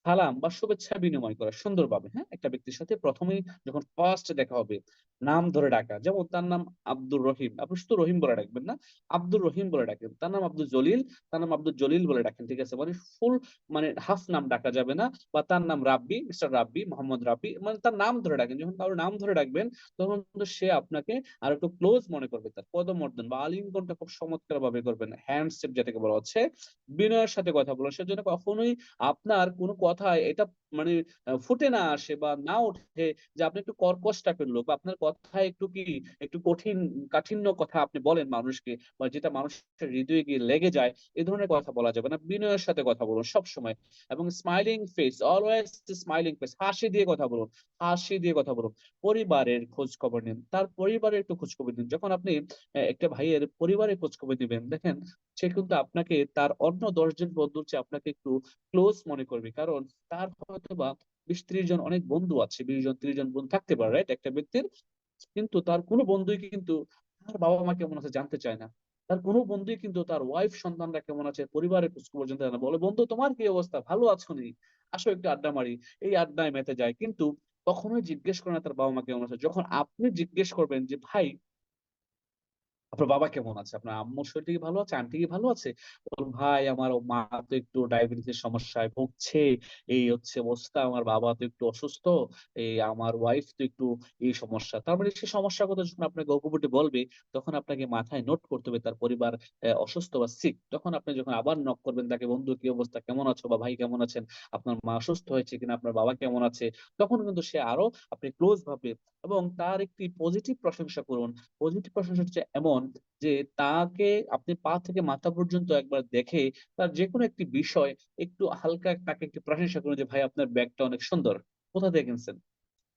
সালাম বা শুভেচ্ছা বিনিময় করা সুন্দরভাবে, হ্যাঁ, একটা ব্যক্তির সাথে প্রথমেই যখন ফার্স্ট দেখা হবে, নাম ধরে ডাকা। যেমন তার নাম আব্দুর রহিম, আপনি শুধু রহিম বলে ডাকবেন না, আব্দুর রহিম বলে ডাকেন। তার নাম আব্দুল জলিল, তার নাম আব্দুল জলিল বলে ডাকেন। ঠিক আছে, মানে ফুল, মানে হাফ নাম ডাকা যাবে না। বা তার নাম রাব্বি, মিস্টার রাব্বি, মোহাম্মদ রাব্বি, মানে তার নাম ধরে ডাকেন। যখন কারোর নাম ধরে ডাকবেন, তখন কিন্তু সে আপনাকে আর একটু ক্লোজ মনে করবে। তার পদমর্দন বা আলিঙ্গনটা খুব চমৎকার ভাবে করবেন, হ্যান্ডশেক যেটাকে বলা হচ্ছে। বিনয়ের সাথে কথা বলা, সেজন্য কখনোই আপনার কোনো কথায় এটা মানে ফুটে না আসে বা না ওঠে যে আপনি একটু কর্কশ টাইপের লোক, বা আপনার কথায় একটু কি, একটু কঠিন কাঠিন্য কথা আপনি বলেন মানুষকে, বা যেটা মানুষের হৃদয়ে গিয়ে লেগে যায়, এই ধরনের কথা বলা যাবে না। বিনয়ের সাথে কথা বলুন সব সময়। এবং smiling face, always smiling face, হাসি দিয়ে কথা বলুন, হাসি দিয়ে কথা বলুন। পরিবারের খোঁজ খবর নিন, তার পরিবারের একটু খোঁজ খবর নিন। যখন আপনি একটা ভাইয়ের পরিবারের খোঁজ খবর দিবেন, দেখেন সে কিন্তু আপনাকে তার অন্য 10 জন বন্ধুর চেয়ে আপনাকে একটু ক্লোজ মনে করবে। কারণ তার হয়তো বা 20-30 জন অনেক বন্ধু আছে, 20-30 জন বন্ধু থাকতে পারে, রাইট, একটা ব্যক্তির। কিন্তু তার কোনো বন্ধুই কিন্তু তার বাবা মা কেমন আছে জানতে চায় না। তার কোনো বন্ধুই কিন্তু তার ওয়াইফ সন্তানরা কেমন আছে, পরিবারের খোঁজ খবর জানতে চায় না। বলে, বন্ধু তোমার কি অবস্থা, ভালো আছো নি, আসো একটু আড্ডা মারি। এই আড্ডায় মেতে যায়, কিন্তু কখনোই জিজ্ঞেস করে না তার বাবা মা কেমন আছে। যখন আপনি জিজ্ঞেস করবেন যে ভাই আপনার বাবা কেমন আছে? আপনার আম্মুর শরীরটা কি ভালো আছে? আন্টি কি ভালো আছে? বলুন, ভাই আমার মা তো একটু ডায়াবেটিসের সমস্যায় ভুগছে। এই হচ্ছে অবস্থা। আমার বাবা তো একটু অসুস্থ। এই আমার ওয়াইফ তো একটু এই সমস্যা। তার মানে সে সমস্যার কথা যখন আপনাকে অকপটে বলবে, তখন আপনাকে মাথায় নোট করতে হবে তার পরিবার অসুস্থ বা সিক। তখন আপনি যখন আবার নক করবেন তাকে, বন্ধু কি অবস্থা? কেমন আছো? বা ভাই কেমন আছেন? আপনার মা অসুস্থ হয়েছে কিনা? আপনার বাবা কেমন আছে? তখন কিন্তু সে আরো আপনি ক্লোজ ভাবে এবং তার একটি পজিটিভ প্রশংসা করুন। পজিটিভ প্রশংসা হচ্ছে এমন যে তাকে আপনি পা থেকে মাথা পর্যন্ত একবার দেখে তার যেকোনো একটি বিষয় একটু হালকা তাকে একটু প্রশংসা করুন যে, "ভাই আপনার ব্যাগটা অনেক সুন্দর। কোথা থেকে কিনছেন?"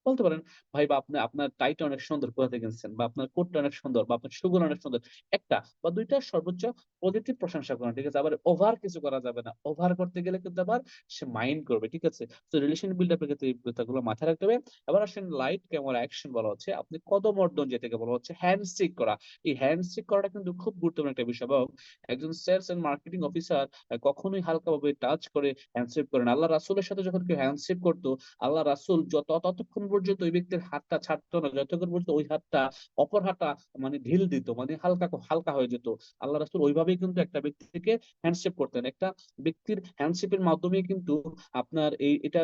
বলতে পারেন, "ভাই বা আপনার টাইটা অনেক সুন্দর, কোথা থেকে কিনছেন?" বা "আপনার কোটটা অনেক সুন্দর" বা "আপনার শুগুলো অনেক সুন্দর।" ১ টা বা ২ টা সর্বোচ্চ পজিটিভ প্রশংসা করেন। ঠিক আছে? আবার ওভার কিছু করা যাবে না। ওভার করতে গেলে কিন্তু আবার সে মাইন্ড করবে। ঠিক আছে? তো রিলেশন বিল্ড আপ এর ক্ষেত্রে এই কথাগুলো মাথায় রাখতে হবে। এবার আসেন লাইট ক্যামেরা অ্যাকশন বলা হচ্ছে। আপনি কদমর্দন যেটাকে বলা হচ্ছে হ্যান্ডশেক করা। এই হ্যান্ডশেক করাটা কিন্তু খুব গুরুত্বপূর্ণ একটা বিষয় এবং একজন সেলস এন্ড মার্কেটিং অফিসার কখনোই হালকাভাবে টাচ করে হ্যান্ডশেক করে না। আল্লাহ রাসূলের সাথে যখন কেউ হ্যান্ডশেক করত, আল্লাহ রাসূল ততক্ষণ পর্যন্ত ওই ব্যক্তির হাতটা ছাড়তো না, যতক্ষণ পর্যন্ত ওই হাতটা অপর হাতটা মানে ঢিল দিত, মানে হালকা হালকা হয়ে যেত। আল্লাহ রাসূল ওইভাবেই কিন্তু একটা ব্যক্তিকে হ্যান্ডশেক করতেন। একটা ব্যক্তির হ্যান্ডশেকের মাধ্যমে কিন্তু আপনার এটা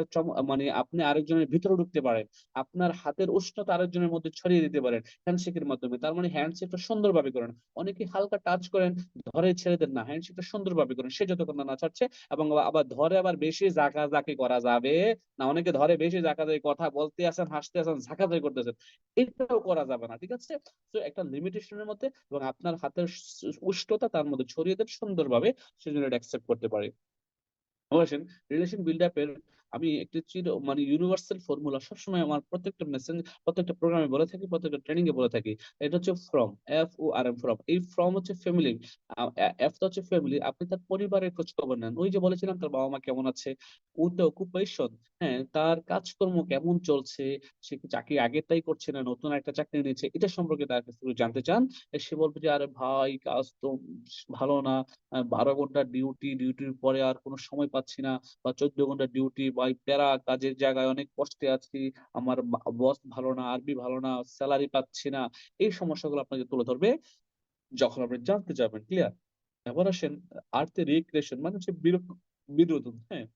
মানে আপনি আরেকজনের ভিতরে ঢুকতে পারেন। আপনার হাতের উষ্ণতা আরেকজনের মধ্যে ছড়িয়ে দিতে পারেন হ্যান্ডশেকের মাধ্যমে। তার মানে হ্যান্ডশেকটা সুন্দরভাবে করেন। অনেকে হালকা টাচ করেন, ধরে ছেড়ে দেন না। হ্যান্ডশেকটা সুন্দরভাবে করেন। সে যতক্ষণ না ছাড়ছে এবং আবার ধরে আবার বেশি ঝাঁকাঝাঁকি করা যাবে না। অনেকে ধরে বেশি ঝাঁকাঝাঁকি, কথা বলতে আছেন, হাসতে আছেন, ঝাঁকাঝাঁকি করতেছেন। এটাও করা যাবে না। ঠিক আছে? তো একটা লিমিটেশন এর মধ্যে এবং আপনার হাতের উষ্ণতা তার মধ্যে ছড়িয়ে দেন সুন্দরভাবে, সে যেন এটা অ্যাকসেপ্ট করতে পারে। আসেন রিলেশন বিল্ড আপ এর আমি একটি মানে ইউনিভার্সাল ফর্মুলা সবসময় আমার প্রত্যেকটা প্রত্যেকটা প্রোগ্রামে বলে থাকি, প্রত্যেকটা ট্রেনিং এ বলে থাকি। এটা হচ্ছে ফ্রম, FORM ফ্রম। এই ফ্রম হচ্ছে ফ্যামিলি, এফ টা হচ্ছে ফ্যামিলি। আপনি তার পরিবারের খোঁজ খবর নেন। ওই যে বলেছিলাম তার বাবা-মা কেমন আছে? ও তো অকুপেশন, হ্যাঁ, তার কাজকর্ম কেমন চলছে? সে কি চাকরি আগেরটাই করছে না নতুন একটা চাকরি নিয়েছে? এটা সম্পর্কে তার কাছে একটু জানতে চান। সে বলবে যে, "আরে ভাই কাজ তো ভালো না। ১২ ঘন্টার ডিউটি, ডিউটির পরে আর কোন সময় পাচ্ছি না বা ১৪ ঘন্টার ডিউটি বা এই প্যারা কাজের জায়গায় অনেক কষ্টে আছি। আমার বস ভালো না, আরবি ভালো না, সেলারি পাচ্ছি না।" এই সমস্যাগুলো আপনাকে তুলে ধরবে যখন আপনি জানতে চাবেন। ক্লিয়ার? এবার আসেন আর্থ রিক্রিয়েশন মানে হচ্ছে বিনোদন, হ্যাঁ?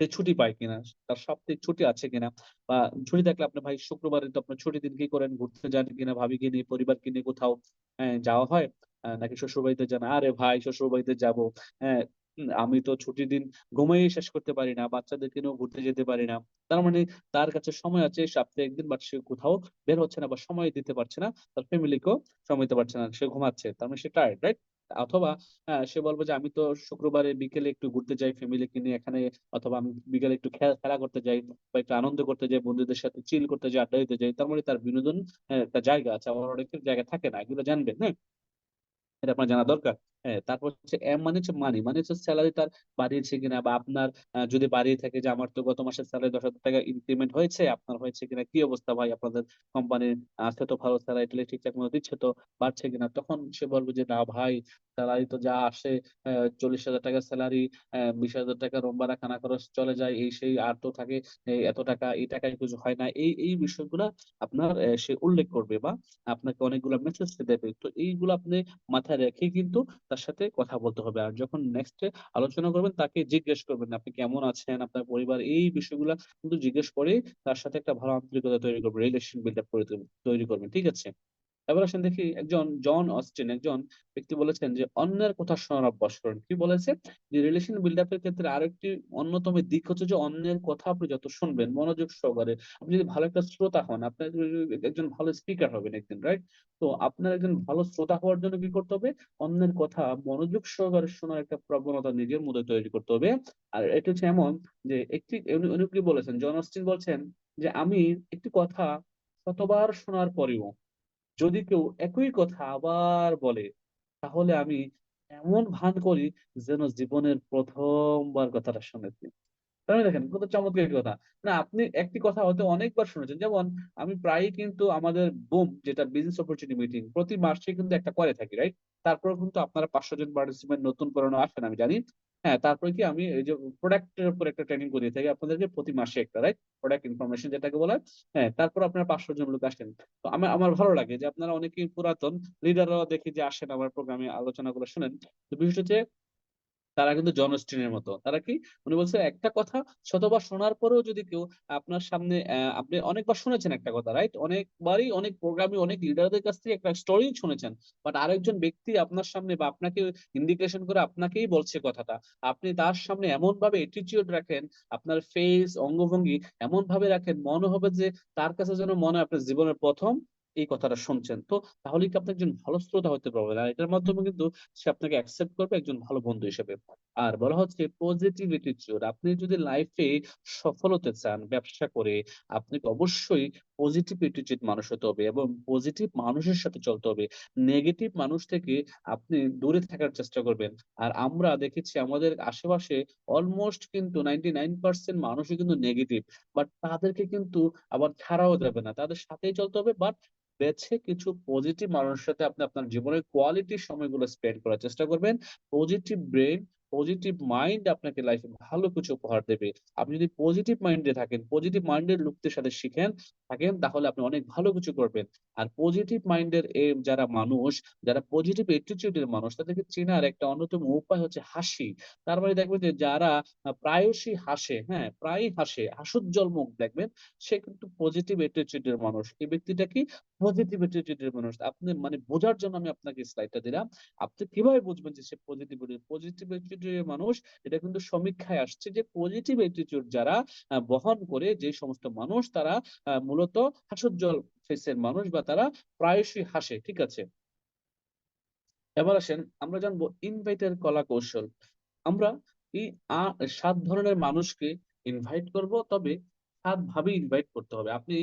সে ছুটি পায় কিনা? তার সাপ্তাহিক ছুটি আছে কিনা? বা ছুটি থাকলে আপনি ভাই শুক্রবারে তো আপনার ছুটির দিন কি করেন? ঘুরতে যান কিনা ভাবিকে নিয়ে, পরিবারকে নিয়ে কোথাও যাওয়া হয়? নাকি শ্বশুরবাড়িতে যান? আরে ভাই শ্বশুরবাড়িতে যাবো। হ্যাঁ, আমি তো ছুটির দিন ঘুমিয়েই শেষ করতে পারি না। বাচ্চাদেরকে নিয়েও ঘুরতে যেতে পারি না। তার মানে তার কাছে সময় আছে সপ্তাহে ১ দিন বাট সে কোথাও বের হচ্ছে না বা সময় দিতে পারছে না। তার ফ্যামিলিকেও সময় দিতে পারছে না। সে ঘুমাচ্ছে। তার মানে সে টায়ার্ড, রাইট? অথবা সে বলবে যে আমি তো শুক্রবারে বিকেলে একটু ঘুরতে যাই ফ্যামিলিকে নিয়ে এখানে, অথবা আমি বিকালে একটু খেলা করতে যাই বা একটু আনন্দ করতে যাই, বন্ধুদের সাথে চিল করতে যাই, আড্ডা দিতে যাই। তার মানে তার বিনোদন একটা জায়গা আছে। আবার অনেকের জায়গা থাকে না। এগুলো জানবেন, হ্যাঁ? এটা আপনার জানা দরকার। হ্যাঁ, তারপর হচ্ছে এম মানে হচ্ছে মানি। মানে হচ্ছে সেলারি তার বাড়িয়েছে কিনা বা আপনার যদি বাড়িয়ে থাকে যে আমার তো গত মাসের সেলারি ৳১০,০০০ ইনক্রিমেন্ট হয়েছে, আপনার হয়েছে কিনা? কি অবস্থা ভাই আপনাদের কোম্পানির? আছে তো ভালো সেলারি-টেলারি ঠিকঠাক মতো দিচ্ছে তো? বাড়ছে কিনা? তখন সে বলবে যে, "না ভাই, সেলারি তো যা আসে ৳৪০,০০০ সেলারি, ৳২০,০০০ রুম ভাড়া, খানা খরচ চলে যায়, এই সেই আর তো থাকে এত টাকা, এই টাকায় কিছু হয় না।" এই বিষয়গুলা আপনার সে উল্লেখ করবে বা আপনাকে অনেকগুলা মেসেজ দেবে। তো এইগুলো আপনি মাথায় রেখেই কিন্তু তার সাথে কথা বলতে হবে। আর যখন নেক্সট এ আলোচনা করবেন তাকে জিজ্ঞেস করবেন, "আপনি কেমন আছেন? আপনার পরিবার?" এই বিষয়গুলা কিন্তু জিজ্ঞেস করেই তার সাথে একটা ভালো আন্তরিকতা তৈরি করবেন। রিলেশন বিল্ড আপ করে তৈরি করবেন। ঠিক আছে? এবার আসেন দেখি একজন জন অস্টিন একজন ব্যক্তি বলেছেন যে অন্যের কথা শোনার অভ্যাস করুন। কি বলেছে? যে রিলেশন বিল্ড আপ এর ক্ষেত্রে আরেকটি অন্যতম দিক হচ্ছে যে অন্যের কথা আপনি যত শুনবেন মনোযোগ সহকারে, আপনি যদি ভালো একটা শ্রোতা হন, আপনি একজন ভালো স্পিকার হবেন একদিন, রাইট? তো আপনার একজন ভালো শ্রোতা হওয়ার জন্য কি করতে হবে? অন্যের কথা মনোযোগ সহকারে শোনার একটা প্রবণতা নিজের মধ্যে তৈরি করতে হবে। আর এটা হচ্ছে এমন যে উনি কি বলেছেন? জন অস্টিন বলছেন যে, "আমি একটি কথা শতবার শোনার পরেও যদি কেউ একই কথা আবার বলে, তাহলে আমি এমন ভান করি যেন জীবনের ১ম বার কথাটা শুনেছি।" তাহলে দেখেন কত চমৎকার একটি কথা। না আপনি একটি কথা হয়তো অনেকবার শুনেছেন। যেমন আমি প্রায়ই কিন্তু আমাদের বুম যেটা বিজনেস অপরচুনিটি মিটিং প্রতি মাসে কিন্তু একটা করে থাকি, রাইট? তারপরেও কিন্তু আপনারা ৫০০ জন পার্টিসিপেন্ট নতুন করানো আসেন আমি জানি। হ্যাঁ, তারপরে কি আমি এই যে প্রোডাক্টের উপর একটা ট্রেনিং করিয়ে থাকি আপনাদেরকে প্রতি মাসে একটা, রাইট? প্রোডাক্ট ইনফরমেশন যেটাকে বলা হয়। হ্যাঁ, তারপর আপনারা 500 জন লোক আসেন। তো আমার ভালো লাগে যে আপনারা অনেকেই পুরাতন লিডাররাও দেখি যে আসেন আমার প্রোগ্রামে, আলোচনাগুলো শুনেন। তো বিষয়টা হচ্ছে তারা কিন্তু জন স্টিনের মতো। তারা কি, উনি বলছে একটা কথা শতবার শোনার পরেও যদি কেউ আপনার সামনে আপনি অনেকবার শুনেছেন একটা কথা, রাইট? অনেকবারই অনেক প্রোগ্রামে অনেক লিডারদের কাছ থেকে একটা স্টোরি শুনেছেন, বাট আরেকজন ব্যক্তি আপনার সামনে বা আপনাকে ইন্ডিকেশন করে আপনাকেই বলছে কথাটা, আপনি তার সামনে এমন ভাবে অ্যাটিটিউড রাখেন, আপনার ফেস অঙ্গভঙ্গি এমন ভাবে রাখেন, মনে হবে যে তার কাছে যেন মনে হয় আপনার জীবনের প্রথম এই কথাটা শুনছেন। তো তাহলে কি আপনি একজন ভালো শ্রোতা হতে পারবেন, আর এটার মাধ্যমে কিন্তু সে আপনাকে অ্যাকসেপ্ট করবে একজন ভালো বন্ধু হিসেবে। আর বলা হচ্ছে পজিটিভ অ্যাটিটিউড। আপনি যদি লাইফে সফল হতে চান ব্যবসা করে, আপনাকে অবশ্যই পজিটিভ অ্যাটিটিউড মানুষ হতে হবে এবং পজিটিভ মানুষের সাথে চলতে হবে। নেগেটিভ মানুষ থেকে আপনি দূরে থাকার চেষ্টা করবেন। আর আমরা দেখেছি আমাদের আশেপাশে অলমোস্ট কিন্তু 99% মানুষই কিন্তু নেগেটিভ, বাট তাদেরকে কিন্তু আবার ছাড়াও যাবে না, তাদের সাথেই চলতে হবে। বাট বেছে কিছু পজিটিভ মানুষের সাথে আপনি আপনার জীবনের কোয়ালিটি সময়গুলো স্পেন্ড করার চেষ্টা করবেন। পজিটিভ ব্রেন, পজিটিভ মাইন্ড আপনাকে লাইফে ভালো কিছু উপহার দেবে। আপনি যদি পজিটিভ মাইন্ডে থাকেন, পজিটিভ মাইন্ডের লোকদের সাথে শিখেন থাকেন, তাহলে আপনি অনেক ভালো কিছু করবেন। আর পজিটিভ মাইন্ডের যারা মানুষ, যারা পজিটিভ অ্যাটিটিউডের মানুষ, তাদেরকে চেনার একটা অন্যতম উপায় হচ্ছে হাসি। তার মানে দেখবেন যে যারা প্রায়শই হাসে, হ্যাঁ প্রায়ই হাসে, হাস্যোজ্জ্বল মুখ দেখবেন, সে কিন্তু পজিটিভ অ্যাটিটিউডের মানুষ। এই ব্যক্তিটা কি, পজিটিভ অ্যাটিটিউডের মানুষ। আপনি মানে বোঝার জন্য আমি আপনাকে স্লাইডটা দিলাম। আপনি কিভাবে বুঝবেন যে সে পজিটিভ পজিটিভ অ্যাটিটিউডের মানুষ? এটা কিন্তু সমীক্ষায় আসছে যে পজিটিভ অ্যাটিটিউড যারা বহন করে, যে সমস্ত মানুষ তারা মূলত হাস্যোজ্জ্বল ফেসের মানুষ, বা তারা প্রায়শই হাসে, ঠিক আছে? এবার আসেন আমরা জানবো ইনভাইটের কলা কৌশল। আমরা এই ৭ ধরনের মানুষকে ইনভাইট করব, তবে ৭ ভাবে ইনভাইট করতে হবে। আপনি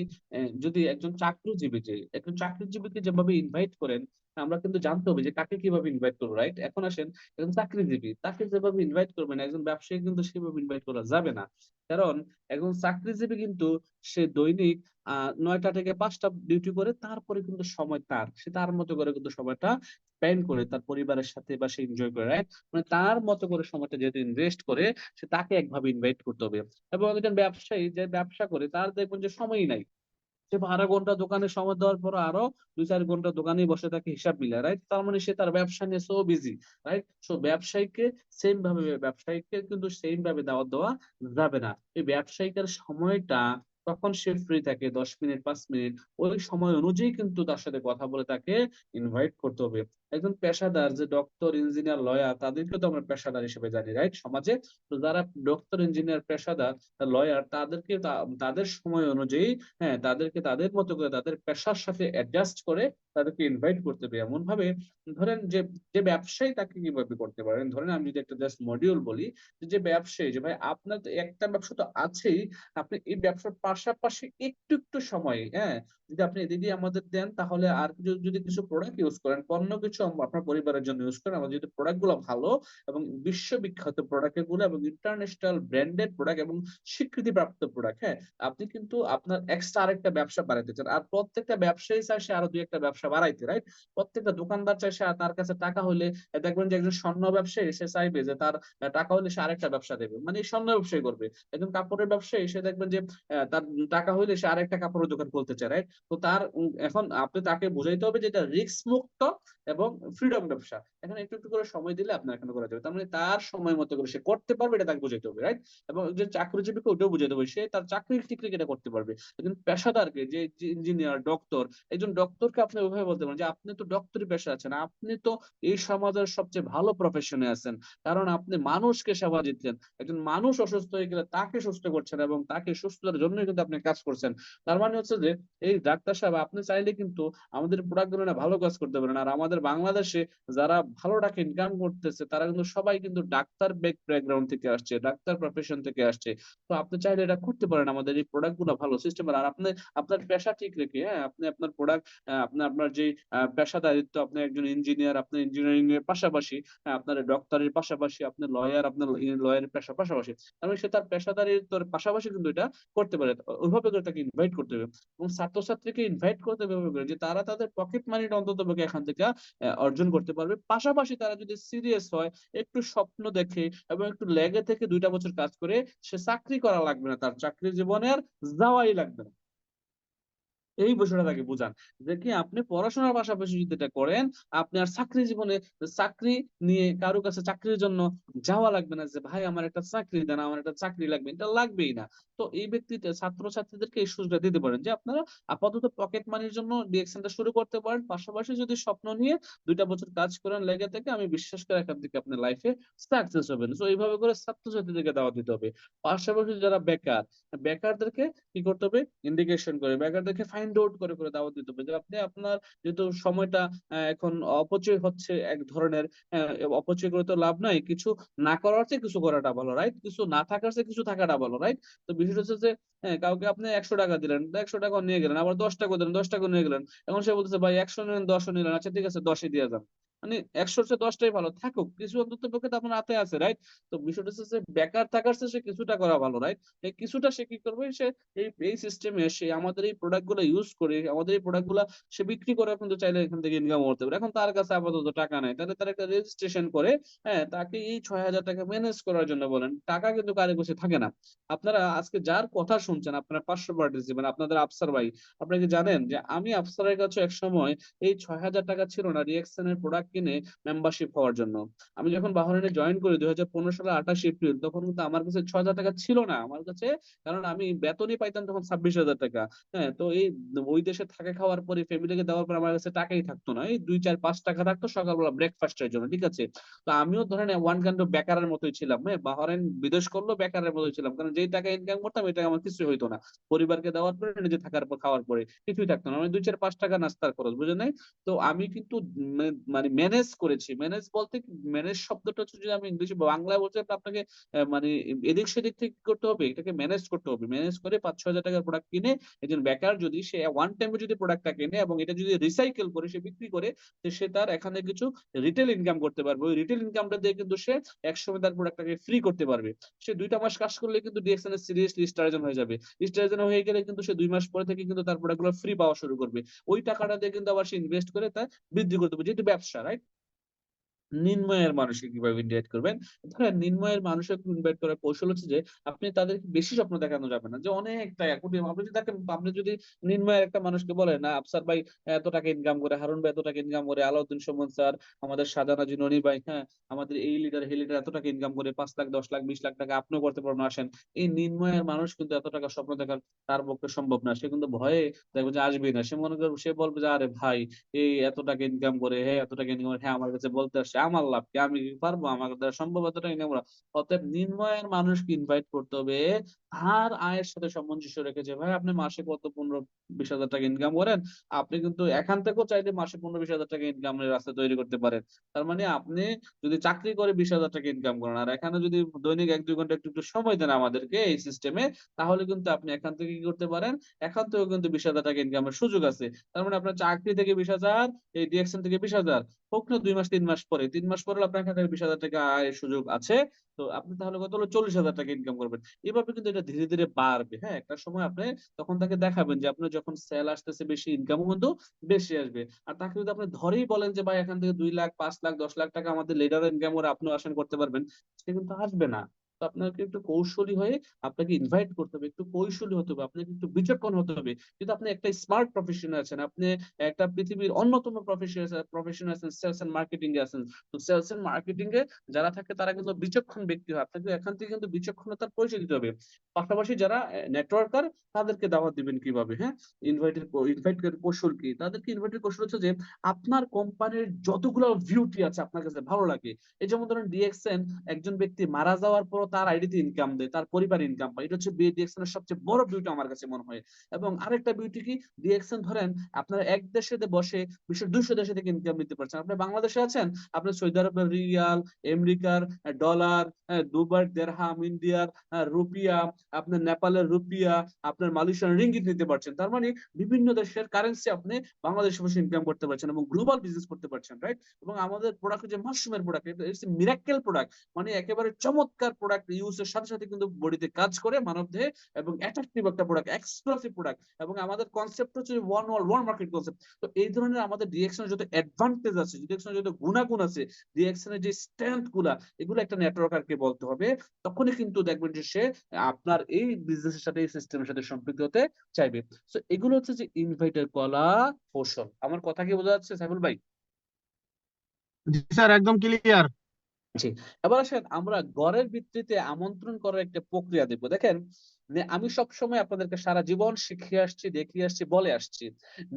যদি একজন চাকরিজীবীকে যেভাবে ইনভাইট করেন, আমরা কিন্তু জানতে হবে যে কাকে কিভাবে ইনভাইট করবো, রাইট? এখন আসেন একজন চাকরিজীবী, তাকে যেভাবে ইনভাইট করবেন একজন ব্যবসায়ী কিন্তু সেভাবে ইনভাইট করা যাবে না। কারণ একজন চাকরিজীবী কিন্তু সে দৈনিক ৯টা থেকে ৫টা ডিউটি করে, তারপরে কিন্তু সময় তার, সে তার মতো করে কিন্তু সময়টা স্পেন্ড করে তার পরিবারের সাথে, বা সে এনজয় করে, রাইট? মানে তার মতো করে সময়টা যেহেতু ইনভেস্ট করে, সে তাকে একভাবে ইনভাইট করতে হবে। এবং একজন ব্যবসায়ী যে ব্যবসা করে, তার দেখবেন যে সময়ই নাই। সে 12 ঘন্টা দোকানে সময় দেওয়ার পর আরো ২-৪ ঘন্টা দোকানেই বসে থাকে হিসাব মিলায়, রাইট? তার মানে সে তার ব্যবসা নিয়ে সো বিজি, রাইট? সো ব্যবসায়ীকে কিন্তু সেম ভাবে দাওয়াত দেওয়া যাবে না। এই ব্যবসায়িকের সময়টা তখন সে ফ্রি থাকে 10 মিনিট 5 মিনিট, ওই সময় অনুযায়ী কিন্তু তার সাথে কথা বলে তাকে ইনভাইট করতে হবে। একজন পেশাদার যে ডক্টর, ইঞ্জিনিয়ার, লয়ার, তাদেরকে তো আমরা পেশাদার হিসেবে জানি, রাইট? সমাজে তো যারা ডক্টর, ইঞ্জিনিয়ার, পেশাদার, লয়ার, তাদেরকে তাদের সময় অনুযায়ী, হ্যাঁ তাদেরকে তাদের মতো করে তাদের পেশার সাথে অ্যাডজাস্ট করে তাদেরকে ইনভাইট করতে হবে এমন ভাবে। ধরেন যে যে ব্যবসায়ী, তাকে কিভাবে করতে পারেন, ধরেন আমি যদি একটা জাস্ট মডিউল বলি, যে ব্যবসায়ী, যে ভাই আপনার তো একটা ব্যবসা তো আছেই, আপনি এই ব্যবসার পাশাপাশি একটু একটু সময়, হ্যাঁ যদি আপনি এদিকে আমাদের দেন, তাহলে আর যদি কিছু প্রোডাক্ট ইউজ করেন, পণ্য কিছু আপনার পরিবারের জন্য ইউজ করেন, আমাদের যদি প্রোডাক্ট গুলো ভালো এবং বিশ্ববিখ্যাত প্রোডাক্ট গুলো এবং ইন্টারন্যাশনাল ব্র্যান্ডেড প্রোডাক্ট এবং স্বীকৃতিপ্রাপ্ত প্রোডাক্ট, হ্যাঁ আপনি কিন্তু আপনার এক্সট্রা আরেকটা ব্যবসা বাড়াইতে চান। আর প্রত্যেকটা ব্যবসায়ী চায় সে আরো ২-১টা ব্যবসা বাড়াইতে, রাইট? প্রত্যেকটা দোকানদার চায় সে তার কাছে টাকা হলে, দেখবেন যে একজন স্বর্ণ ব্যবসায়ী সে চাইবে যে তার টাকা হলে সে আরেকটা ব্যবসা দেবে, মানে এই স্বর্ণ ব্যবসায়ী করবে। একজন কাপড়ের ব্যবসায়ী সে দেখবেন যে তার টাকা হইলে সে আরেকটা কাপড়ের দোকান খুলতে চায়, রাইট? তো তার এখন আপনি তাকে বোঝাইতে হবে যে এটা রিস্ক মুক্ত এবং ফ্রিডম ব্যবসা। এখন একটু একটু করে সময় দিলে আপনার এখানে করা যাবে, তার মানে তার সময় মতো করে সে করতে পারবে, এটা তাকে বোঝাইতে হবে, রাইট? এবং যে চাকরিজীবীকে ওটাও বুঝাতে হবে, সে তার চাকরির ঠিক রেখে এটা করতে পারবে। একজন পেশাদারকে, যে ইঞ্জিনিয়ার, ডক্টর, একজন ডক্টরকে আপনি ওইভাবে বলতে পারেন যে আপনি তো ডক্টরি পেশা আছেন, আপনি তো এই সমাজের সবচেয়ে ভালো প্রফেশনে আছেন, কারণ আপনি মানুষকে সেবা দিচ্ছেন। একজন মানুষ অসুস্থ হয়ে গেলে তাকে সুস্থ করছেন এবং তাকে সুস্থতার জন্যই কিন্তু আপনি কাজ করছেন। তার মানে হচ্ছে যে এই ডাক্তার সাহেব, আপনি চাইলে কিন্তু আমাদের প্রোডাক্ট গুলো না ভালো কাজ করতে পারেন। আর আমাদের বাংলাদেশে যারা ভালো টাকা ইনকাম করতেছে, তারা কিন্তু সবাই কিন্তু ডাক্তার ব্যাকগ্রাউন্ড থেকে আসছে, ডাক্তার প্রফেশন থেকে আসছে। তো আপনি চাইলে এটা করতে পারেন, আমাদের এই প্রোডাক্ট গুলো ভালো সিস্টেম। আর আপনি আপনার পেশা ঠিক রেখে, হ্যাঁ আপনি আপনার প্রোডাক্ট, আপনার যে পেশাদারিত্ব, আপনি একজন ইঞ্জিনিয়ার, আপনার ইঞ্জিনিয়ারিং এর পাশাপাশি, আপনার ডক্টরের পাশাপাশি, আপনার লয়ার, আপনার লয়ারের পেশার পাশাপাশি, তার মানে সে তার পেশাদারিত্বের পাশাপাশি কিন্তু এটা করতে পারে। ওইভাবে করে তাকে ইনভাইট করতে হবে এবং ছাত্রছাত্রীকে ইনভাইট করতে হবে এভাবে করে যে তারা তাদের পকেট মানিটা অন্তত এখান থেকে অর্জন করতে পারবে। পাশাপাশি তারা যদি সিরিয়াস হয়, একটু স্বপ্ন দেখে এবং একটু লেগে থেকে 2টা বছর কাজ করে, সে চাকরি করা লাগবে না, তার চাকরি জীবনে আর যাওয়াই লাগবে না। এই বিষয়টা তাকে বুঝান যে কি আপনি পড়াশোনার পাশাপাশি যদি এটা করেন, আপনি আর চাকরি জীবনে চাকরি নিয়ে কারো কাছে চাকরির জন্য যাওয়া লাগবে না যে ভাই আমার একটা চাকরি দেন, আমার একটা চাকরি লাগবে, এটা লাগবেই না। তো এই ব্যক্তিতে ছাত্রছাত্রীদেরকে এই সুযোগটা দিতে পারেন যে আপনারা আপাতত পকেট মানির জন্য ডিএকশনটা শুরু করতে পারেন, পাশাপাশি যদি স্বপ্ন নিয়ে 2টা বছর কাজ করেন লেগে থেকে, আমি বিশ্বাস করি এখান থেকে আপনার লাইফে সাকসেস হবেন। তো এইভাবে করে ছাত্রছাত্রীদেরকে দাওয়াত দিতে হবে। পাশাপাশি যারা বেকার, বেকারদেরকে কি করতে হবে, ইন্ডিকেশন করে বেকারদেরকে ফাইন্ড আউট করে করে দাওয়াত দিতে হবে যে আপনি আপনার যেহেতু সময়টা এখন অপচয় হচ্ছে এক ধরনের, অপচয় করে তো লাভ নাই, কিছু না করার চেয়ে কিছু করাটা ভালো, রাইট? কিছু না থাকার চেয়ে কিছু থাকাটা ভালো, রাইট? তো বিষয়টা হচ্ছে যে কাউকে আপনি 100 টাকা দিলেন, 100 টাকা নিয়ে গেলেন, আবার 10 টাকা দিলেন, 10 টাকা নিয়ে গেলেন, এখন সে বলতেছে ভাই 100 নিলেন, 10 নিলেন, আচ্ছা ঠিক আছে 10ই দিয়ে যান। মানে 100-র চেয়ে 10টাই ভালো থাকুক, কিছু অন্তত পক্ষে তো আপনার হাতে আছে, রাইট? তো বিষয়টা হচ্ছে যে বেকার থাকার চেয়ে সে কিছুটা করা ভালো, রাইট? এই কিছুটা সে কি করবে, সে এই সিস্টেমে এসে আমাদের এই প্রোডাক্ট গুলো ইউজ করে, আমাদের এই প্রোডাক্ট গুলা সে বিক্রি করে কিন্তু চাইলে এখান থেকে ইনকাম করতে পারে। এখন তার কাছে আপাতত টাকা নাই, তাহলে তার একটা রেজিস্ট্রেশন করে তাকে এই 6,000 টাকা ম্যানেজ করার জন্য বলেন। টাকা কিন্তু কারো কাছে থাকে না। আপনারা আজকে যার কথা শুনছেন, আপনার 500 পার্টিসিপেন্ট, আপনাদের আফসার ভাই, আপনারা কি জানেন যে আমি আফসারের কাছে এক সময় এই 6,000 টাকা ছিল না রিয়েকশনের প্রোডাক্ট কিনে মেম্বারশিপ হওয়ার জন্য। আমি যখন বাহরাইনে জয়েন করি 2015 সালের 28 এপ্রিল, তখন কিন্তু আমার কাছে 6,000 টাকা ছিল না আমার কাছে, কারণ আমি বেতনই পাইতাম তখন 26,000 টাকা। তো এই ওই দেশে থাকা খাওয়ার পরে ফ্যামিলিকে দেওয়ার পর আমার কাছে টাকাই থাকতো না, এই 2, 4, 5 টাকা থাকতো সকালবেলা ব্রেকফাস্টের জন্য, ঠিক আছে? তো আমিও ধরেন ওয়ান কাইন্ড অফ বেকারের মতোই ছিলাম। বাহরাইন বিদেশ করলেও বেকারের মতোই ছিলাম, কারণ যেই টাকা ইনকাম করতাম এই টাকা আমার কিছু হইতো না। পরিবারকে দেওয়ার পরে, নিজে থাকার পর, খাওয়ার পরে কিছুই থাকতো না, মানে 2, 4, 5 টাকা নাস্তার খরচ, বুঝে নাই? তো আমি কিন্তু মানে ম্যানেজ করেছি। ম্যানেজ বলতে ম্যানেজ শব্দটা হচ্ছে, যদি আমি ইংলিশে বাংলায় বলতে আপনাকে মানে এদিক সেদিক থেকে কি করতে হবে, এটাকে ম্যানেজ করতে হবে। ম্যানেজ করে 5-6 হাজার টাকার প্রোডাক্ট কিনে, একজন বেকার যদি সে ওয়ান টাইমে যদি প্রোডাক্টটা কেনে এবং এটা যদি রিসাইকেল করে সে বিক্রি করে, তো সে তার এখানে কিছু রিটেল ইনকাম করতে পারবে। ওই রিটেল ইনকামটা দিয়ে কিন্তু সে একসময় তার প্রোডাক্টটাকে ফ্রি করতে পারবে। সে 2টা মাস কাজ করলে কিন্তু ডিএক্সএন এর সিরিয়াসলি স্টারজন হয়ে যাবে। স্টারজন হয়ে গেলে কিন্তু সে 2 মাস পরে থেকে কিন্তু তার প্রোডাক্টগুলো ফ্রি পাওয়া শুরু করবে। ওই টাকাটা দিয়ে কিন্তু আবার সে ইনভেস্ট করে তা বৃদ্ধি করতে পারবে, যেহেতু ব্যবসা, রাইট? নিম্নয়ের মানুষকে কিভাবে ইনভাইট করবেন? ধরেন নিম্নয়ের মানুষকে ইনভাইট করার কৌশল হচ্ছে যে আপনি তাদেরকে বেশি স্বপ্ন দেখানো যাবে না। যে অনেক টাকা কোটি, আপনি যদি দেখেন, আপনি যদি নিম্নয়ের একটা মানুষকে বলেন না আফসার ভাই এত টাকা ইনকাম করে, হারুন ভাই এত টাকা ইনকাম করে, আলাউদ্দিন সুমন স্যার, আমাদের শাহজাহান হাজী ননি ভাই, আমাদের এই লিডার এই লিডার এত টাকা ইনকাম করে 5 লাখ 10 লাখ 20 লাখ টাকা আপনিও করতে পারবেন, আসেন। এই নিম্নয়ের মানুষ কিন্তু এত টাকা স্বপ্ন দেখার তার পক্ষে সম্ভব না। সে কিন্তু ভয়ে দেখবে যে আসবেই না। সে মনে করবে, সে বলবে যে আরে ভাই এই এত টাকা ইনকাম করে, এত টাকা ইনকাম করে, আমার কাছে বলতে আসছে, আমার লাভ কি, আমি কি পারবো, আমার দ্বারা সম্ভব এত টাকা ইনকাম করা? অতএব নিম্নয়ের মানুষকে ইনভাইট করতে হবে তার আয়ের সাথে সামঞ্জস্য রেখে, যে ভাই আপনি মাসে কত 15-20 হাজার টাকা ইনকাম করেন, আপনি কিন্তু এখান থেকেও চাইলে মাসে 15-20 হাজার টাকা ইনকামের রাস্তা তৈরি করতে পারেন। তার মানে আপনি যদি চাকরি করে 20,000 টাকা ইনকাম করেন, আর এখানে যদি দৈনিক 1-2 ঘন্টা একটু একটু সময় দেন আমাদেরকে এই সিস্টেমে, তাহলে কিন্তু আপনি এখান থেকে কি করতে পারেন, এখান থেকেও কিন্তু 20,000 টাকা ইনকামের সুযোগ আছে। তার মানে আপনার চাকরি থেকে 20,000, এই ডিএকশন থেকে 20,000, হোক না 2 মাস 3 মাস পরে, 3 মাস পরে আপনার এখান থেকে 20,000 টাকা আয়ের সুযোগ আছে। তো আপনি তাহলে কত হলো, 40,000 টাকা ইনকাম করবেন। এভাবে কিন্তু এটা ধীরে ধীরে বাড়বে। একটা সময় আপনি তখন তাকে দেখাবেন যে আপনার যখন সেল আসতেছে বেশি, ইনকামও কিন্তু বেশি আসবে। আর তাকে যদি আপনি ধরেই বলেন যে ভাই এখান থেকে 2 লাখ 5 লাখ 10 লাখ টাকা আমাদের লিডার ইনকাম করে আপনিও আসেন করতে পারবেন, সে কিন্তু আসবে না। তো আপনাকে একটু কৌশলী হয়ে আপনাকে ইনভাইট করতে হবে, একটু কৌশলী হতে হবে, আপনাকে একটু বিচক্ষণ হতে হবে। যদি আপনি একটা স্মার্ট প্রফেশনে আছেন, আপনি একটা পৃথিবীর অন্যতম প্রফেশনে আছেন, সেলস এন্ড মার্কেটিং এ আছেন, তো সেলস এন্ড মার্কেটিং এ যারা থাকে তারা কিন্তু বিচক্ষণ ব্যক্তি হয়। আপনাকে এখান থেকে কিন্তু বিচক্ষণতার পরিচয় দিতে হবে। পাশাপাশি যারা নেটওয়ার্কার, তাদেরকে দাওয়াত দিবেন কিভাবে? ইনভাইটের কৌশল কি? তাদেরকে ইনভাইটের কৌশল হচ্ছে যে আপনার কোম্পানির যতগুলো বিউটি আছে আপনার কাছে ভালো লাগে, এই যেমন ধরেন ডিএক্সএন একজন ব্যক্তি মারা যাওয়ার পর তার আইডিতে ইনকাম দেয়, তার পরিবার ইনকাম পায়, এটা হচ্ছে ডিএক্সএন এর সবচেয়ে বড় বিউটি আমার কাছে মনে হয়। এবং আরেকটা বিউটি কি, ডিএক্সএন ধরেন আপনারা এক দেশে বসে বিশ্বের 200 দেশে থেকে ইনকাম নিতে পারছেন। আপনি বাংলাদেশে আছেন, আপনি সৌদি আরবের রিয়াল, আমেরিকার ডলার, দুবাইর দেরহাম, ইন্ডিয়ার রুপিয়া, আপনার নেপালের রুপিয়া, আপনার মালয়েশিয়ান রিঙ্গিত নিতে পারছেন। তার মানে বিভিন্ন দেশের কারেন্সি আপনি বাংলাদেশে বসে ইনকাম করতে পারছেন এবং গ্লোবাল বিজনেস করতে পারছেন, রাইট? এবং আমাদের প্রোডাক্ট যে মাশরুমের প্রোডাক্ট, ইটস মিরাক্কেল প্রোডাক্ট, মানে একেবারে চমৎকার প্রোডাক্ট। প্রোডাক্ট ইউজের সাথে সাথে কিন্তু বডিতে কাজ করে মানবদেহে, এবং অ্যাট্রাকটিভ একটা প্রোডাক্ট, এক্সক্লুসিভ প্রোডাক্ট, এবং আমাদের কনসেপ্ট হচ্ছে one world one market concept. তো এই ধরনের আমাদের ডিএক্সনের যত অ্যাডভান্টেজ আছে, ডিএক্সনের যত গুণাগুণ আছে, ডিএক্সনের যে স্ট্রেংথ গুলা, এগুলো একটা নেটওয়ার্কারকে বলতে হবে। তখনই কিন্তু দেখবেন যে সে আপনার এই বিজনেসের সাথে, এই সিস্টেমের সাথে সম্পৃক্ত হতে চাইবে। তো এগুলো হচ্ছে যে ইনভাইটের কলা কৌশল। আমার কথা কি বোঝা যাচ্ছে সাইফুল ভাই? জি স্যার, একদম ক্লিয়ার। জি। এবার আসেন আমরা ঘরের ভিত্তিতে আমন্ত্রণ করার একটা প্রক্রিয়া দেব। দেখেন, আমি সব সময় আপনাদেরকে সারা জীবন শিখিয়ে আসছি, দেখিয়ে আসছি, বলে আসছি,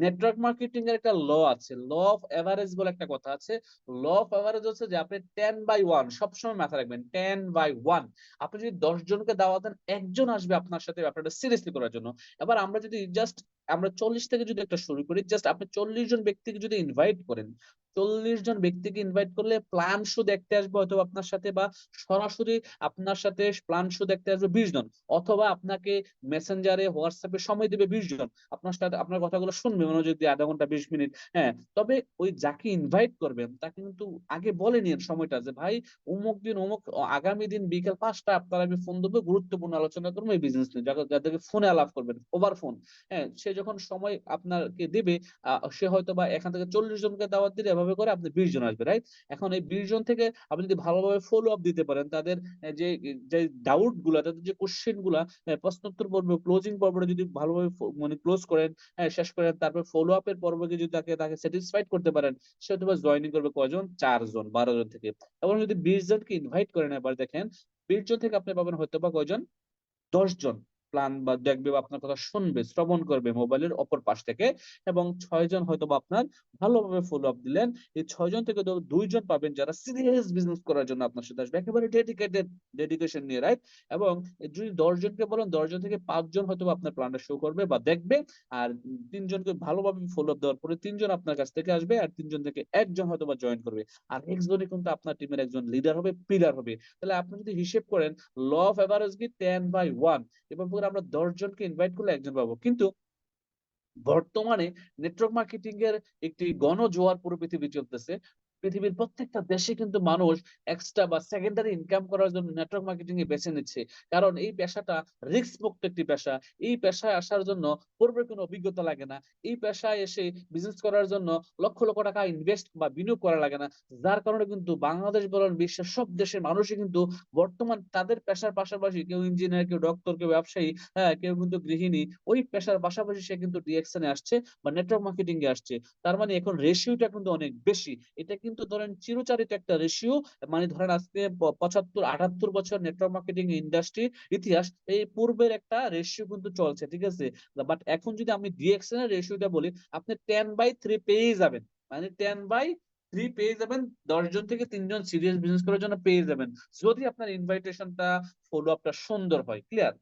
নেটওয়ার্ক মার্কেটিং এর একটা ল আছে, ল অফ এভারেজ বলে একটা কথা আছে। ল অফ এভারেজ হচ্ছে যে আপনি 10/1 সবসময় মাথায় রাখবেন, 10/1। আপনি যদি 10 জনকে দাওয়াত দেন, একজন আসবে আপনার সাথে ব্যাপারটা সিরিয়াসলি করার জন্য। এবার আমরা যদি জাস্ট আমরা 40 থেকে যদি একটা শুরু করি, জাস্ট আপনি 40 জন ব্যক্তিকে যদি ইনভাইট করেন, 40 জন ব্যক্তিকে ইনভাইট করলে প্ল্যান শো দেখতে আসবে হয়তো আপনার সাথে, বা সরাসরি আপনার সাথে প্ল্যান শো দেখতে আসবে 20 জন, অথবা আপনাকে মেসেঞ্জারে হোয়াটসঅ্যাপে সময় দেবে 20 জন, আপনার সাথে আপনার কথাগুলো শুনবে মনোযোগ দিয়ে আধা ঘন্টা 20 মিনিট। হ্যাঁ, তবে ওই যাকে ইনভাইট করবেন তাকে কিন্তু আগে বলে নিন সময়টা, যে ভাই অমুক দিন অমুক আগামী দিন বিকেল 5টা আপনার আমি ফোন দেবো, গুরুত্বপূর্ণ আলোচনা করবো এই বিজনেস নিয়ে, যাদেরকে ফোনে আলাপ করবেন ওভার ফোন। হ্যাঁ, সে যখন সময় আপনাকে দিবে, সে হয়তো বা এখান থেকে 40 জনকে দাওয়াত দিলে এভাবে করে আপনি 20 জন আসবে, রাইট? এখন এই 20 জন থেকে আপনি যদি ভালোভাবে ফলো আপ দিতে পারেন, তাদের যে যে ডাউট গুলা, তাদের যে কোশ্চেন গুলা, প্রশ্নোত্তর পর্ব, ক্লোজিং পর্বটা যদি ভালোভাবে মানে ক্লোজ করেন, শেষ করেন, তারপর ফলো আপের পর্বে যদি তাকে স্যাটিসফাইড করতে পারেন, সে হয়তো জয়েনিং করবে কয়জন, 4 জন 12 জন থেকে। এবং যদি 20 জনকে ইনভাইট করেন, এবার দেখেন 20 জন থেকে আপনি পাবেন হয়তো বা কয়জন, 10 জন প্ল্যান বা দেখবে বা আপনার কথা শুনবে, শ্রবণ করবে মোবাইলের অপর পাশ থেকে। এবং 6 জন হয়তো বা আপনার ভালোভাবে ফলো আপ দিলেন। এই 6 জন থেকে 2 জন পাবেন যারা সিরিয়াস বিজনেস করার জন্য আপনার সাথে আসবে, একেবারে ডেডিকেশন নিয়ে, রাইট? এবং যদি 10 জনকে বলেন, 10 জন থেকে 5 জন হয়তো বা আপনার প্ল্যানটা শো করবে বা দেখবে। আর 3 জনকে ভালোভাবে ফলো আপ দেওয়ার পরে 3 জন আপনার কাছ থেকে আসবে, আর 3 জন থেকে একজন হয়তো বা জয়েন করবে। আর একজনই কিন্তু আপনার টিমের একজন লিডার হবে, পিলার হবে। তাহলে আপনি যদি হিসেব করেন, ল অফ এভারেজ কি 10/1, এবং আমরা 10 জনকে ইনভাইট করলে একজন পাবো। কিন্তু বর্তমানে নেটওয়ার্ক মার্কেটিং এর একটি গণজোয়ার পুরো পৃথিবী চলতেছে। পৃথিবীর প্রত্যেকটা দেশে কিন্তু মানুষ এক্সট্রা বা সেকেন্ডারি ইনকাম করার জন্য নেটওয়ার্ক মার্কেটিং এ বেছে নিচ্ছে। কারণ এই পেশাটা রিস্ক মুক্ত একটি পেশা। এই পেশায় আসার জন্য পূর্বে কোনো অভিজ্ঞতা লাগে না। এই পেশায় এসে বিজনেস করার জন্য লক্ষ লক্ষ টাকা ইনভেস্ট বা বিনিয়োগ করা লাগে না। যার কারণে কিন্তু বাংলাদেশ বলেন, বিশ্বের সব দেশের মানুষই কিন্তু বর্তমান তাদের পেশার পাশাপাশি, কেউ ইঞ্জিনিয়ার, কেউ ডক্টর, কেউ ব্যবসায়ী, হ্যাঁ, কেউ কিন্তু গৃহিণী, ওই পেশার পাশাপাশি সে কিন্তু ডিএক্সএন এ আসছে বা নেটওয়ার্ক মার্কেটিং এ আসছে। তার মানে এখন রেশিওটা কিন্তু অনেক বেশি। এটা কিন্তু ধরেন চিরচারিত একটা রেশিও। মানে ধরেন আজকে 75-78 বছর নেটওয়ার্ক মার্কেটিং ইন্ডাস্ট্রি ইতিহাস, এই পূর্বের একটা রেশিও কিন্তু চলছে, ঠিক আছে? বাট এখন যদি আমি ডিএক্সএন এর রেশিওটা বলি, আপনি 10/3 পেয়ে যাবেন। মানে 10/3 পেয়ে যাবেন, 10 জন থেকে 3 জন সিরিয়াস বিজনেস করার জন্য পেয়ে যাবেন, যদি আপনার ইনভাইটেশনটা, ফলো আপটা সুন্দর হয়। ক্লিয়ার?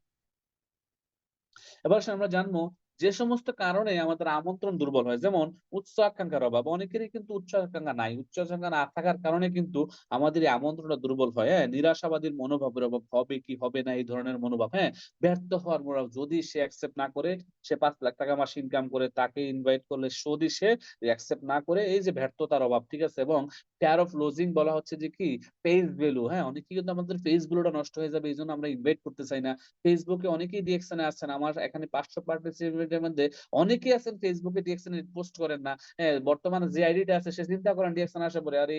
এবার আমরা জানবো যে সমস্ত কারণে আমাদের আমন্ত্রণ দুর্বল হয়, যেমন উচ্চ আকাঙ্ক্ষার অভাব। অনেকেরই কিন্তু উচ্চ আকাঙ্ক্ষা নাই, উচ্চ আকাঙ্ক্ষা না থাকার কারণে কিন্তু আমাদের এই আমন্ত্রণটা দুর্বল হয়। হ্যাঁ, নিরাশাবাদীর মনোভাবের অভাব, হবে কি হবে না এই ধরনের মনোভাব। হ্যাঁ, ব্যর্থ হওয়ার মনোভাব, যদি সে অ্যাকসেপ্ট না করে, সে 5 লাখ টাকা মাসে ইনকাম করে, তাকে ইনভাইট করলে যদি সে অ্যাকসেপ্ট না করে, এই যে ব্যর্থতার অভাব, ঠিক আছে? এবং ফেয়ার অফ লুজিং বলা হচ্ছে যে কি, পেজ ভ্যালু। হ্যাঁ, অনেকে কিন্তু আমাদের ফেস ভ্যালুটা নষ্ট হয়ে যাবে, এই জন্য আমরা ইনভাইট করতে চাই না। ফেসবুকে অনেকেই ডিএকশনে আসছেন, আমার এখানে 500 পার্টিসিপেন্টের মধ্যে অনেকেই আছেন ফেসবুকে ডিএকশনে পোস্ট করেন না। হ্যাঁ, বর্তমানে যে আইডিটা আছে সে চিন্তা করেন ডিএকশন আসা পরে, আরে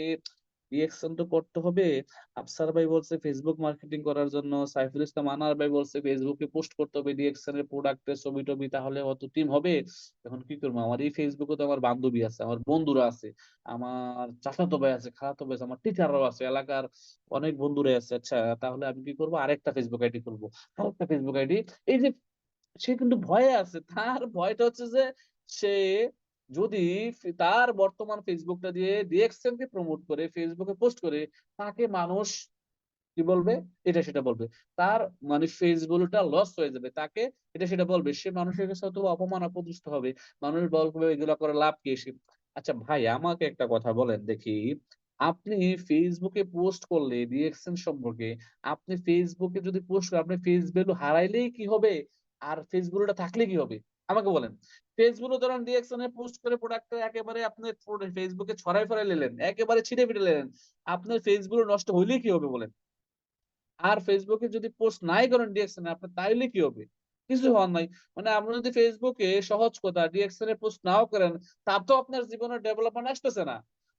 ডিএকশন তো করতে হবে। আফসার ভাই বলছে ফেসবুক মার্কেটিং করার জন্য, সাইফুল ইসলাম আনার ভাই বলছে ফেসবুকে পোস্ট করতে হবে ডিএকশন এর প্রোডাক্টের ছবি টবি, তাহলে অত টিম হবে। এখন কি করবো? আমার এই ফেসবুকে তো আমার বান্ধবী আছে, আমার বন্ধুরা আছে, আমার চাচাতো ভাই আছে, খালাতো ভাই আছে, আমার টিচাররাও আছে, এলাকার অনেক বন্ধুরা আছে। আচ্ছা, তাহলে আমি কি করবো? আরেকটা ফেসবুক আইডি করবো, আরেকটা ফেসবুক আইডি। এই যে সে কিন্তু ভয়ে আছে, তার ভয়টা হচ্ছে যে সে যদি তার বর্তমান ফেসবুকটা দিয়ে ডিএক্সএন কে প্রমোট করে, ফেসবুকে পোস্ট করে, তাকে মানুষ কি বলবে, এটা সেটা বলবে, তার মানে ফেসবুকটা লস হয়ে যাবে, তাকে এটা সেটা বলবে, সে মানুষের কাছে হয়তো অপমান অপদস্থ হবে, মানুষ বলবে এগুলা করে লাভ কি এসে। আচ্ছা ভাই, আমাকে একটা কথা বলেন দেখি, আপনি ফেসবুকে পোস্ট করলে রিঅ্যাকশন সম্পর্কে, আপনি ফেসবুকে যদি পোস্ট করেন, আপনি ফেস ভ্যালু হারাইলেই কি হবে, আর ফেস ভ্যালুটা থাকলে কি হবে? আমাকে বলেন। ফেসবুক ধরেন রিঅ্যাকশনে পোস্ট করে প্রোডাক্টটা একেবারে আপনি ফেসবুকে ছড়াই ফড়াই নিলেন, একেবারে ছিটে ফিটে নিলেন, আপনার ফেসবুক নষ্ট হইলে কি হবে বলেন? আর ফেসবুকে যদি পোস্ট নাই করেন ডিএক্সএন আপনার, তাইলে কি হবে? কিছু হওয়ার নাই। মানে আপনি যদি ফেসবুকে সহজ কথা ডিএক্সএন এর পোস্ট নাও করেন, তা তো আপনার জীবনের ডেভেলপমেন্ট আসতেছে না।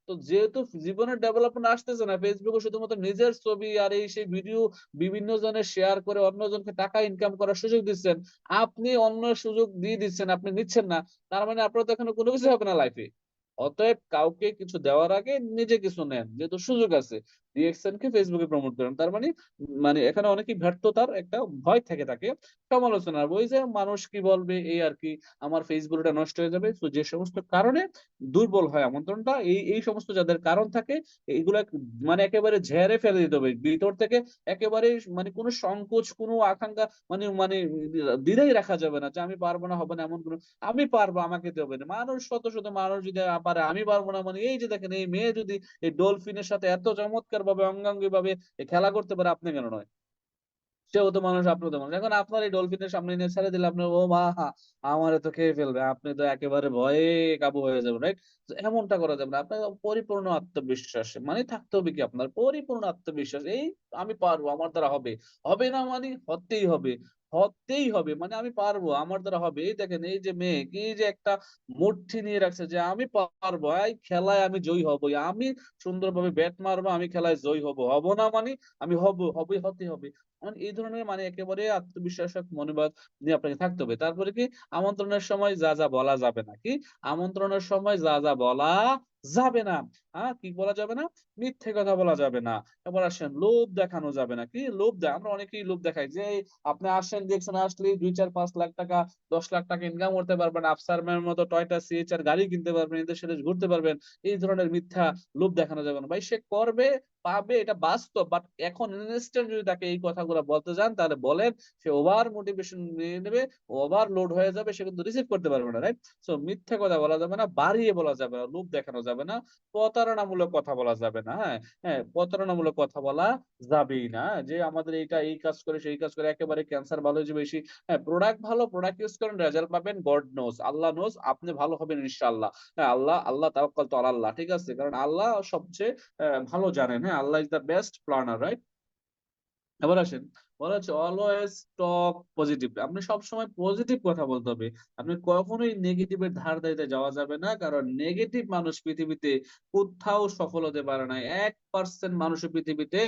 তো যেহেতু জীবনের ডেভেলপমেন্ট আসতেছে না, ফেসবুকে শুধুমাত্র নিজের ছবি আর এই সেই ভিডিও বিভিন্ন জনের শেয়ার করে অন্যজনকে টাকা ইনকাম করার সুযোগ দিচ্ছেন। আপনি অন্য সুযোগ দিয়ে দিচ্ছেন, আপনি নিচ্ছেন না। তার মানে আপনার তো এখানে কোনো কিছু হবে না লাইফে। অতএব কাউকে কিছু দেওয়ার আগে নিজে কিছু নেন, যেহেতু সুযোগ আছে। ডিএক্সএন কে ফেসবুকে প্রমোট করেন, তার মানে এখানে অনেকেই ব্যর্থতার একটা ভয় থেকে থাকে, সমালোচনার বই যে মানুষ কি বলবে এই আর কি, আমার ফেসবুকটা নষ্ট হয়ে যাবে। তো যে সমস্ত কারণে দুর্বল হয় আমন্ত্রণটা, এই এই সমস্ত যাদের কারণ থাকে, এইগুলা একেবারে ঝেড়ে ফেলে দিতে হবে ভিতর থেকে। একেবারে কোনো সংকোচ, কোনো আকাঙ্ক্ষা, দ্বিধাই রাখা যাবে না যে আমি পারবো না, হবে না, এমন কোনো। আমি পারবো, আমাকে দেবে না। মানুষ, শত শত মানুষ যদি পারে, আমি পারবো না এই যে দেখেন, এই মেয়ে যদি এই ডলফিনের সাথে এত চমৎকার ভাবে অঙ্গাঙ্গি ভাবে খেলা করতে পারে, আপনি কেন নয়? সেও তো মানুষ, আপনিও তো মানুষ। এখন আপনার এই ডলফিনের সামনে নিয়ে ছেড়ে দিলে আপনি, ও মা, আমারে তো খেয়ে ফেলবে, আপনি তো একেবারে ভয়ে কাবু হয়ে যাবেন, রাইট? এমনটা করা যাবে না। আপনার পরিপূর্ণ আত্মবিশ্বাস থাকতে হবে, কি আপনার পরিপূর্ণ আত্মবিশ্বাস, এই আমি পারবো, আমার দ্বারা হবে। হবে না হতেই হবে। হতেই হবে, আমি পারবো, আমার দ্বারা হবে। এই দেখেন, এই যে মেয়ে কি যে একটা মুঠি নিয়ে রাখছে যে আমি পারবো, এই খেলায় আমি জয়ী হবই, আমি সুন্দরভাবে ব্যাট মারবো, আমি খেলায় জয়ী হব। হব না আমি হব, হবেই, হতে হবে। এই ধরনের একেবারে আত্মবিশ্বাস মনোভাব নিয়ে আপনাকে থাকতে হবে। তারপরে কি, আমন্ত্রণের সময় যা যা বলা যাবে না, কি আমন্ত্রণের সময় যা যা বলা যাবে না, কি বলা যাবে না? মিথ্যে কথা বলা যাবে না। এবার আসেন, লোভ দেখানো যাবে না। কি লোভ দেয়? আমরা অনেকেই লোভ দেখাই যে আপনি আসেন, দেখছেন, আসলে 2, 4, 5 লাখ টাকা, 10 লাখ টাকা ইনকাম করতে পারবেন, আফসার মতো টয়টা সিএচআর গাড়ি কিনতে পারবেন, এদের সাথে ঘুরতে পারবেন। এই ধরনের মিথ্যা লোভ দেখানো যাবে না ভাই। সে করবে, পাবে, এটা বাস্তব। বাট এখন ইনস্ট্যান্ট যদি তাকে এই কথাগুলো বলতে যান, তাহলে বলেন, সে ওভার মোটিভেশন নিয়ে নেবে, ওভার লোড হয়ে যাবে, সে কিন্তু রিসিভ করতে পারবে না, রাইট? সো মিথ্যা কথা বলা যাবে না, বাড়িয়ে বলা যাবে না, লোভ দেখানো যাবে না, প্রতারণামূলক কথা বলা যাবে না। হ্যাঁ, হ্যাঁ, প্রতারণামূলক কথা বলা যাবেই না, যে আমাদের এইটা এই কাজ করে সেই কাজ করে, একেবারে ক্যান্সার ভালো হয়ে যাবে বেশি। হ্যাঁ, প্রোডাক্ট ভালো, প্রোডাক্ট ইউজ করেন, রেজাল্ট পাবেন, গড নোজ, আল্লাহ নোজ, আপনি ভালো হবেন ইনশাআল্লাহ। হ্যাঁ, আল্লাহ, আল্লাহ তাওয়াক্কাল তো আল্লাহ, ঠিক আছে? কারণ আল্লাহ সবচেয়ে ভালো জানেন। হ্যাঁ, Allah is the best planner, right? এবার আসেন, বলা হচ্ছে অলওয়েজ টক পজিটিভ। আপনি সবসময় পজিটিভ কথা বলতে হবে। আপনি কখনোই নেগেটিভের ধার ধারিতে যাওয়া যাবে না, কারণ নেগেটিভ মানুষ পৃথিবীতে কোথাও সফল হতে পারে না। 1% মানুষের পৃথিবীতে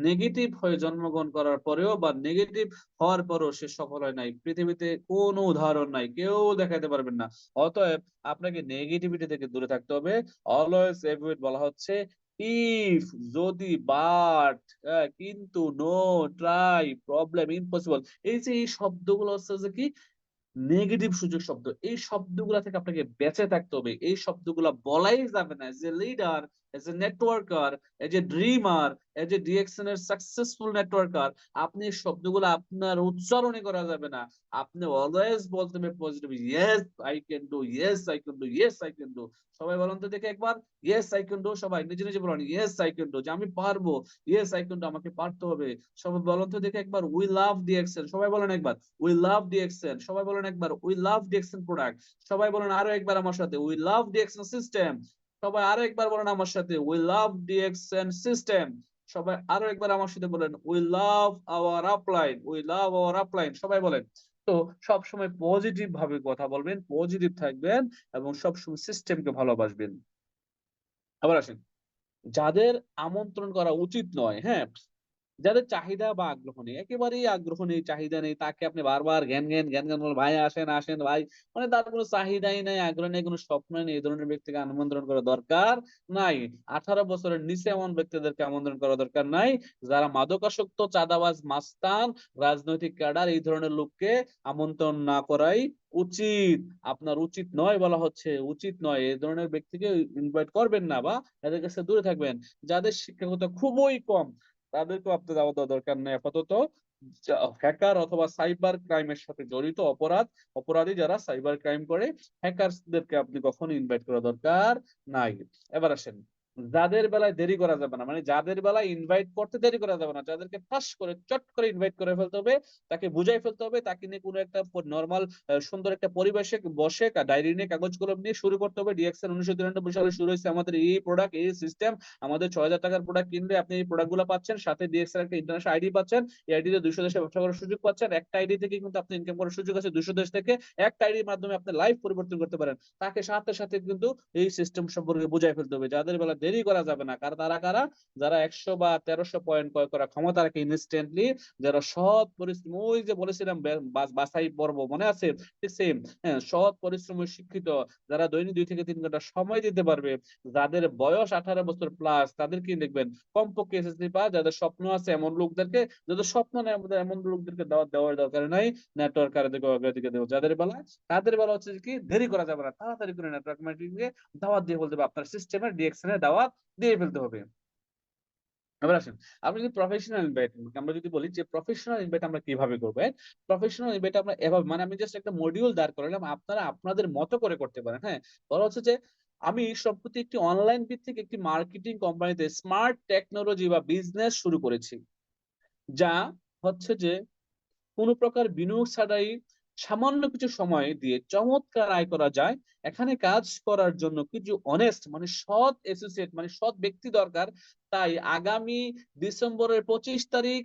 নেগেটিভ হয়ে জন্মগ্রহণ করার পরেও বা নেগেটিভ হওয়ার পরেও সে সফল হয় নাই। পৃথিবীতে কোনো উদাহরণ নাই, কেউ দেখাতে পারবেন না। অতএব আপনাকে নেগেটিভিটি থেকে দূরে থাকতে হবে। অলওয়েজ এভয়েড বলা হচ্ছে ইফ, যদি, বাট, কিন্তু, নো, ট্রাই, প্রবলেম, ইম্পসিবল। এই যে এই শব্দগুলো হচ্ছে যে কি নেগেটিভ সুযোগ শব্দ, এই শব্দগুলা থেকে আপনাকে বেঁচে থাকতে হবে। এই শব্দগুলা বলাই যাবে না। As a leader, as a networker, as a dreamer, as a DXN এর সাকসেসফুল নেটওয়ার্কার, আপনি এই শব্দগুলো আপনার উচ্চারণই করা যাবে না। আপনি অলওয়েজ বলতে হবে positive, yes I can do, yes I can do, yes I can do. সবাই বলেন তো দেখে একবার, ইয়েস আই ক্যান ডু। সবাই নিজে নিজে বলেন, ইয়েস আই ক্যান ডু, যে আমি পারবো, ইয়েস আই ক্যান ডু, আমাকে পারতে হবে। সবাই বলেন তো দেখে একবার, উই লাভ ডিএক্সএন। সবাই বলেন একবার, উই লাভ ডিএক্সএন। সবাই বলেন একবার, উই লাভ ডিএক্সএন প্রোডাক্ট। সবাই বলেন আরো একবার আমার সাথে, উই লাভ ডিএক্সএন সিস্টেম। সবাই আরো একবার বলেন আমার সাথে, উই লাভ ডিএক্সএন সিস্টেম। সবাই আরো একবার আমার সাথে বলেন, we love our upline, we love our upline. সবাই বলেন। তো সবসময় পজিটিভ ভাবে কথা বলবেন, পজিটিভ থাকবেন, এবং সবসময় সিস্টেমকে ভালোবাসবেন। আবার আসেন, যাদের আমন্ত্রণ করা উচিত নয়, হ্যাঁ, যাদের চাহিদা বা আগ্রহ নেই, একেবারেই আগ্রহ নেই, চাহিদা নেই, তাকে আপনি বারবার জ্ঞান জ্ঞান জ্ঞান জ্ঞান বলেন, ভাই আসেন আসেন ভাই, তার কোনো চাহিদাই নাই, আগ্রহ নেই, কোনো স্বপ্ন নেই, এই ধরনের ব্যক্তিকে আমন্ত্রণ করা দরকার নাই। 18 বছরের নিচে এমন ব্যক্তিদেরকে আমন্ত্রণ করা দরকার নাই। যারা মাদকাসক্ত, চাঁদাবাজ, মাস্তান, রাজনৈতিক ক্যাডার, এই ধরনের লোককে আমন্ত্রণ না করাই উচিত। আপনার উচিত নয় বলা হচ্ছে, উচিত নয়। এই ধরনের ব্যক্তিকে ইনভাইট করবেন না, বা এদের কাছে দূরে থাকবেন। যাদের শিক্ষাগত খুবই কম, তাদেরকেও আপনার যাওয়া দেওয়া দরকার নেই আপাতত। হ্যাকার অথবা সাইবার ক্রাইমের সাথে জড়িত অপরাধী যারা সাইবার ক্রাইম করে, হ্যাকারদেরকে আপনি কখনো ইনভাইট করা দরকার নাই। এবার আসেন, যাদের বেলায় দেরি করা যাবে না, মানে যাদের বেলায় ইনভাইট করতে দেরি করা যাবে না, যাদেরকে ঠাস করে চট করে ইনভাইট করে ফেলতে হবে, তাকে বুঝাই ফেলতে হবে, তাকে নিয়ে কোনো একটা নর্মাল সুন্দর একটা পরিবেশে বসে ডায়েরি নিয়ে কাগজ কলম নিয়ে শুরু করতে হবে। ডিএক্সএল 1993 সালে শুরু হয়েছে আমাদের এই প্রোডাক্ট, এই সিস্টেম। আমাদের 6,000 টাকার প্রোডাক্ট কিনলে আপনি এই প্রোডাক্ট গুলো পাচ্ছেন, সাথে ডিএক্সএল একটা ইন্টারন্যাশনাল আইডি পাচ্ছেন। এই আইডি তে 200 দেশে ব্যবসা করার সুযোগ পাচ্ছেন। একটা আইডি থেকে কিন্তু আপনি ইনকাম করার সুযোগ আছে 200 দেশ থেকে। একটা আইডির মাধ্যমে আপনি লাইফ পরিবর্তন করতে পারেন। তাকে সাথে সাথে কিন্তু এই সিস্টেম সম্পর্কে বুঝাই ফেলতে হবে। যাদের বেলা দেরি করা যাবে না, তারা কারা? যারা 100 বা 1300 পয়েন্ট ক্রয় করা ক্ষমতা রাখে ইনস্ট্যান্টলি, যারা সৎ পরিশ্রম, ওই যে বলেছিলাম বাছাই পর্ব মনে আছে, ঠিক সেম। হ্যাঁ, সৎ পরিশ্রমী শিক্ষিত, যারা দৈনিক 2 থেকে 3 ঘন্টা সময় দিতে পারবে, যাদের বয়স 18 বছর প্লাস, তাদেরকে দেখবেন কমপক্ষে এসএসসি পাস। যাদের স্বপ্ন আছে এমন লোকদেরকে, যাদের স্বপ্ন নেই এমন লোকদেরকে দাওয়াত দেওয়ার দরকার নাই। নেটওয়ার্ক কারদেরকে অগ্রাধিকার দেবো। যাদের বেলা, তাদের বেলা হচ্ছে কি দেরি করা যাবে না, তাড়াতাড়ি করে নেটওয়ার্ক মার্কেটিং এ দাওয়াত দিয়ে বলতে হবে, আপনার সিস্টেমের ডিএক্সএন এ দাওয়াত দিয়ে ফেলতে হবে। এবার আসেন, আপনি যদি প্রফেশনাল ইনভাইট, আমরা যদি বলি যে প্রফেশনাল ইনভাইট আমরা কিভাবে করবো। প্রফেশনাল ইনভাইট আমরা এভাবে, মানে আমি জাস্ট একটা মডিউল দাঁড় করালাম, আপনারা আপনাদের মতো করে করতে পারেন। হ্যাঁ, বলা হচ্ছে যে আমি সম্প্রতি একটি অনলাইন ভিত্তিক একটি মার্কেটিং কোম্পানিতে স্মার্ট টেকনোলজি বা বিজনেস শুরু করেছি, যা হচ্ছে যে কোনো প্রকার বিনিয়োগ ছাড়াই সামান্য কিছু সময় দিয়ে চমৎকার আয় করা যায়। এখানে কাজ করার জন্য কিছু অনেস্ট মানে সৎ অ্যাসোসিয়েট মানে সৎ ব্যক্তি দরকার। তাই আগামী ডিসেম্বরের 25 তারিখ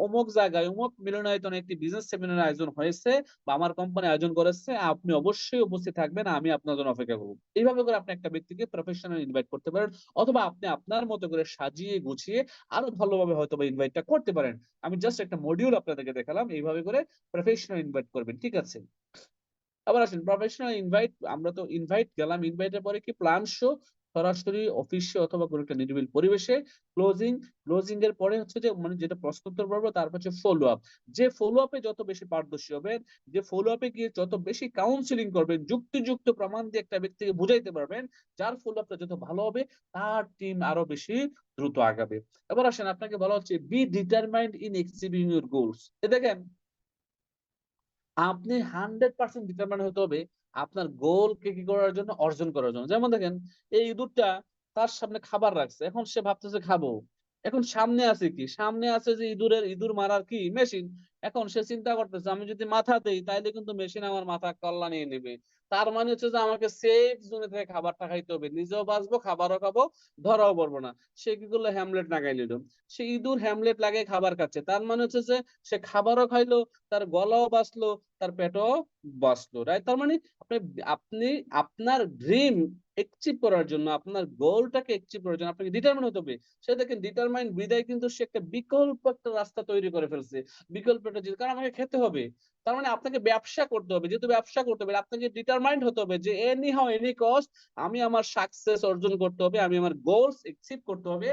অমুক জায়গায় অমুক মিলনায়তনে একটি বিজনেস সেমিনার আয়োজন হয়েছে বা আমার কোম্পানি আয়োজন করেছে, আপনি অবশ্যই উপস্থিত থাকবেন, আমি আপনার জন্য অপেক্ষা করব। এইভাবে করে আপনি একটা ব্যক্তিকে প্রফেশনাল ইনভাইট করতে পারেন, অথবা আপনি আপনার মতো করে সাজিয়ে গুছিয়ে আরো ভালোভাবে হয়তো বা ইনভাইটটা করতে পারেন। আমি জাস্ট একটা মডিউল আপনাদেরকে দেখালাম, এইভাবে করে প্রফেশনাল ইনভাইট করবেন, ঠিক আছে। আবার আসেন প্রফেশনাল ইনভাইট, আমরা তো ইনভাইট গেলাম, ইনভাইটের পরে কি প্ল্যান শো, সরাসরি অফিসে অথবা কোনো একটা নিরিবিল পরিবেশে ক্লোজিং। ক্লোজিং এর পরে হচ্ছে যে মানে যেটা প্রশ্নোত্তর পর্ব, তারপর হচ্ছে ফলো আপ। যে ফলো আপে যত বেশি পারদর্শী হবেন, যে ফলো আপে গিয়ে যত বেশি কাউন্সিলিং করবেন, যুক্তিযুক্ত প্রমাণ দিয়ে একটা ব্যক্তিকে বুঝাইতে পারবেন, যার ফলো আপটা যত ভালো হবে, তার টিম আরো বেশি দ্রুত আগাবে। এবার আসেন, আপনাকে বলা হচ্ছে be determined in achieving your goals. দেখেন, আপনি 100% ডিটারমাইন হতে হবে আপনার গোলকে কি করার জন্য, অর্জন করার জন্য। যেমন দেখেন, এই ইঁদুরটা তার সামনে খাবার রাখছে, এখন সে ভাবতেছে খাবো। এখন সামনে আছে কি? সামনে আছে যে ইঁদুর মারার কি মেশিন। এখন সে চিন্তা করতেছে আমি যদি মাথা দেই তাইলে কিন্তু মেশিন আমার মাথা কল্লা নিয়ে নেবে। তার মানে হচ্ছে যে আমাকে সেফ জোনে থেকে খাবারটা খাইতে হবে, নিজেও বাঁচবো, খাবারও খাবো, ধরাও পড়বো না। সে কি করলো? হ্যামলেট লাগাই নিল। সে ইঁদুর হ্যামলেট লাগিয়ে খাবার খাচ্ছে, তার মানে হচ্ছে যে সে খাবারও খাইলো, তার গলাও বাঁচলো, তার পেটও বাঁচলো, রাইট? তার মানে আপনি আপনি আপনার ড্রিম অ্যাচিভ করার জন্য, আপনার গোলটাকে অ্যাচিভ করার জন্য আপনাকে ডিটারমাইন হতে হবে। সে দেখেন ডিটারমাইন বিদায় কিন্তু সে একটা বিকল্প একটা রাস্তা তৈরি করে ফেলছে। বিকল্পটা যে কারণ আমাকে খেতে হবে, তার মানে আপনাকে ব্যবসা করতে হবে। যেহেতু ব্যবসা করতে হবে, আপনাকে ডিটারমাইন্ড হতে হবে যে এনি হাউ এনি কস্ট আমি আমার সাকসেস অর্জন করতে হবে, আমি আমার গোলস অ্যাচিভ করতে হবে,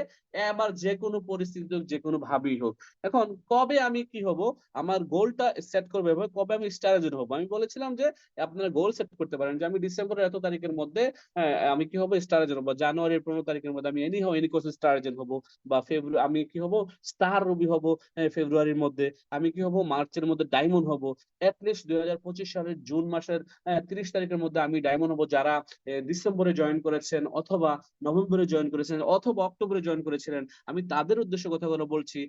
এবার যে কোনো পরিস্থিতি হোক, যে কোনো ভাবেই হোক। এখন কবে আমি কি হব, আমার গোলটা সেট করবে, কবে আমি স্টার এজেন্ট হবো। আমি বলেছিলাম যে আপনারা গোল সেট করতে পারেন যে আমি ডিসেম্বরের এত তারিখের মধ্যে আমি কি হবো, স্টার এজেন্ট হবো। জানুয়ারির 15 তারিখের মধ্যে আমি any how any cost star agent হবো। বা ফেব্রুয়ারি আমি কি হবো, স্টার রবি হবো। ফেব্রুয়ারির মধ্যে আমি কি হবো, মার্চের মধ্যে ডায়মন্ড হবো। অ্যাটলিস্ট 2025 সালের জুন মাসের 30 তারিখের মধ্যে আমি ডায়মন্ড হবো। যারা ডিসেম্বরে জয়েন করেছেন, অথবা নভেম্বরে জয়েন করেছেন, অথবা অক্টোবরে জয়েন করেছিলেন, আমি তাদের উদ্দেশ্যে কথাগুলো বলছি।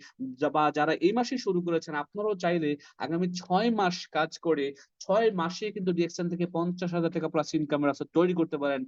বা যারা এই মাসে শুরু করেছেন, আপনারাও চাইলে আগামী 6 মাস কাজ করে 6 মাসে কিন্তু ডিএক্সএন থেকে 50,000 টাকা প্লাস ইনকামের রাস্তা তৈরি করতে পারেন।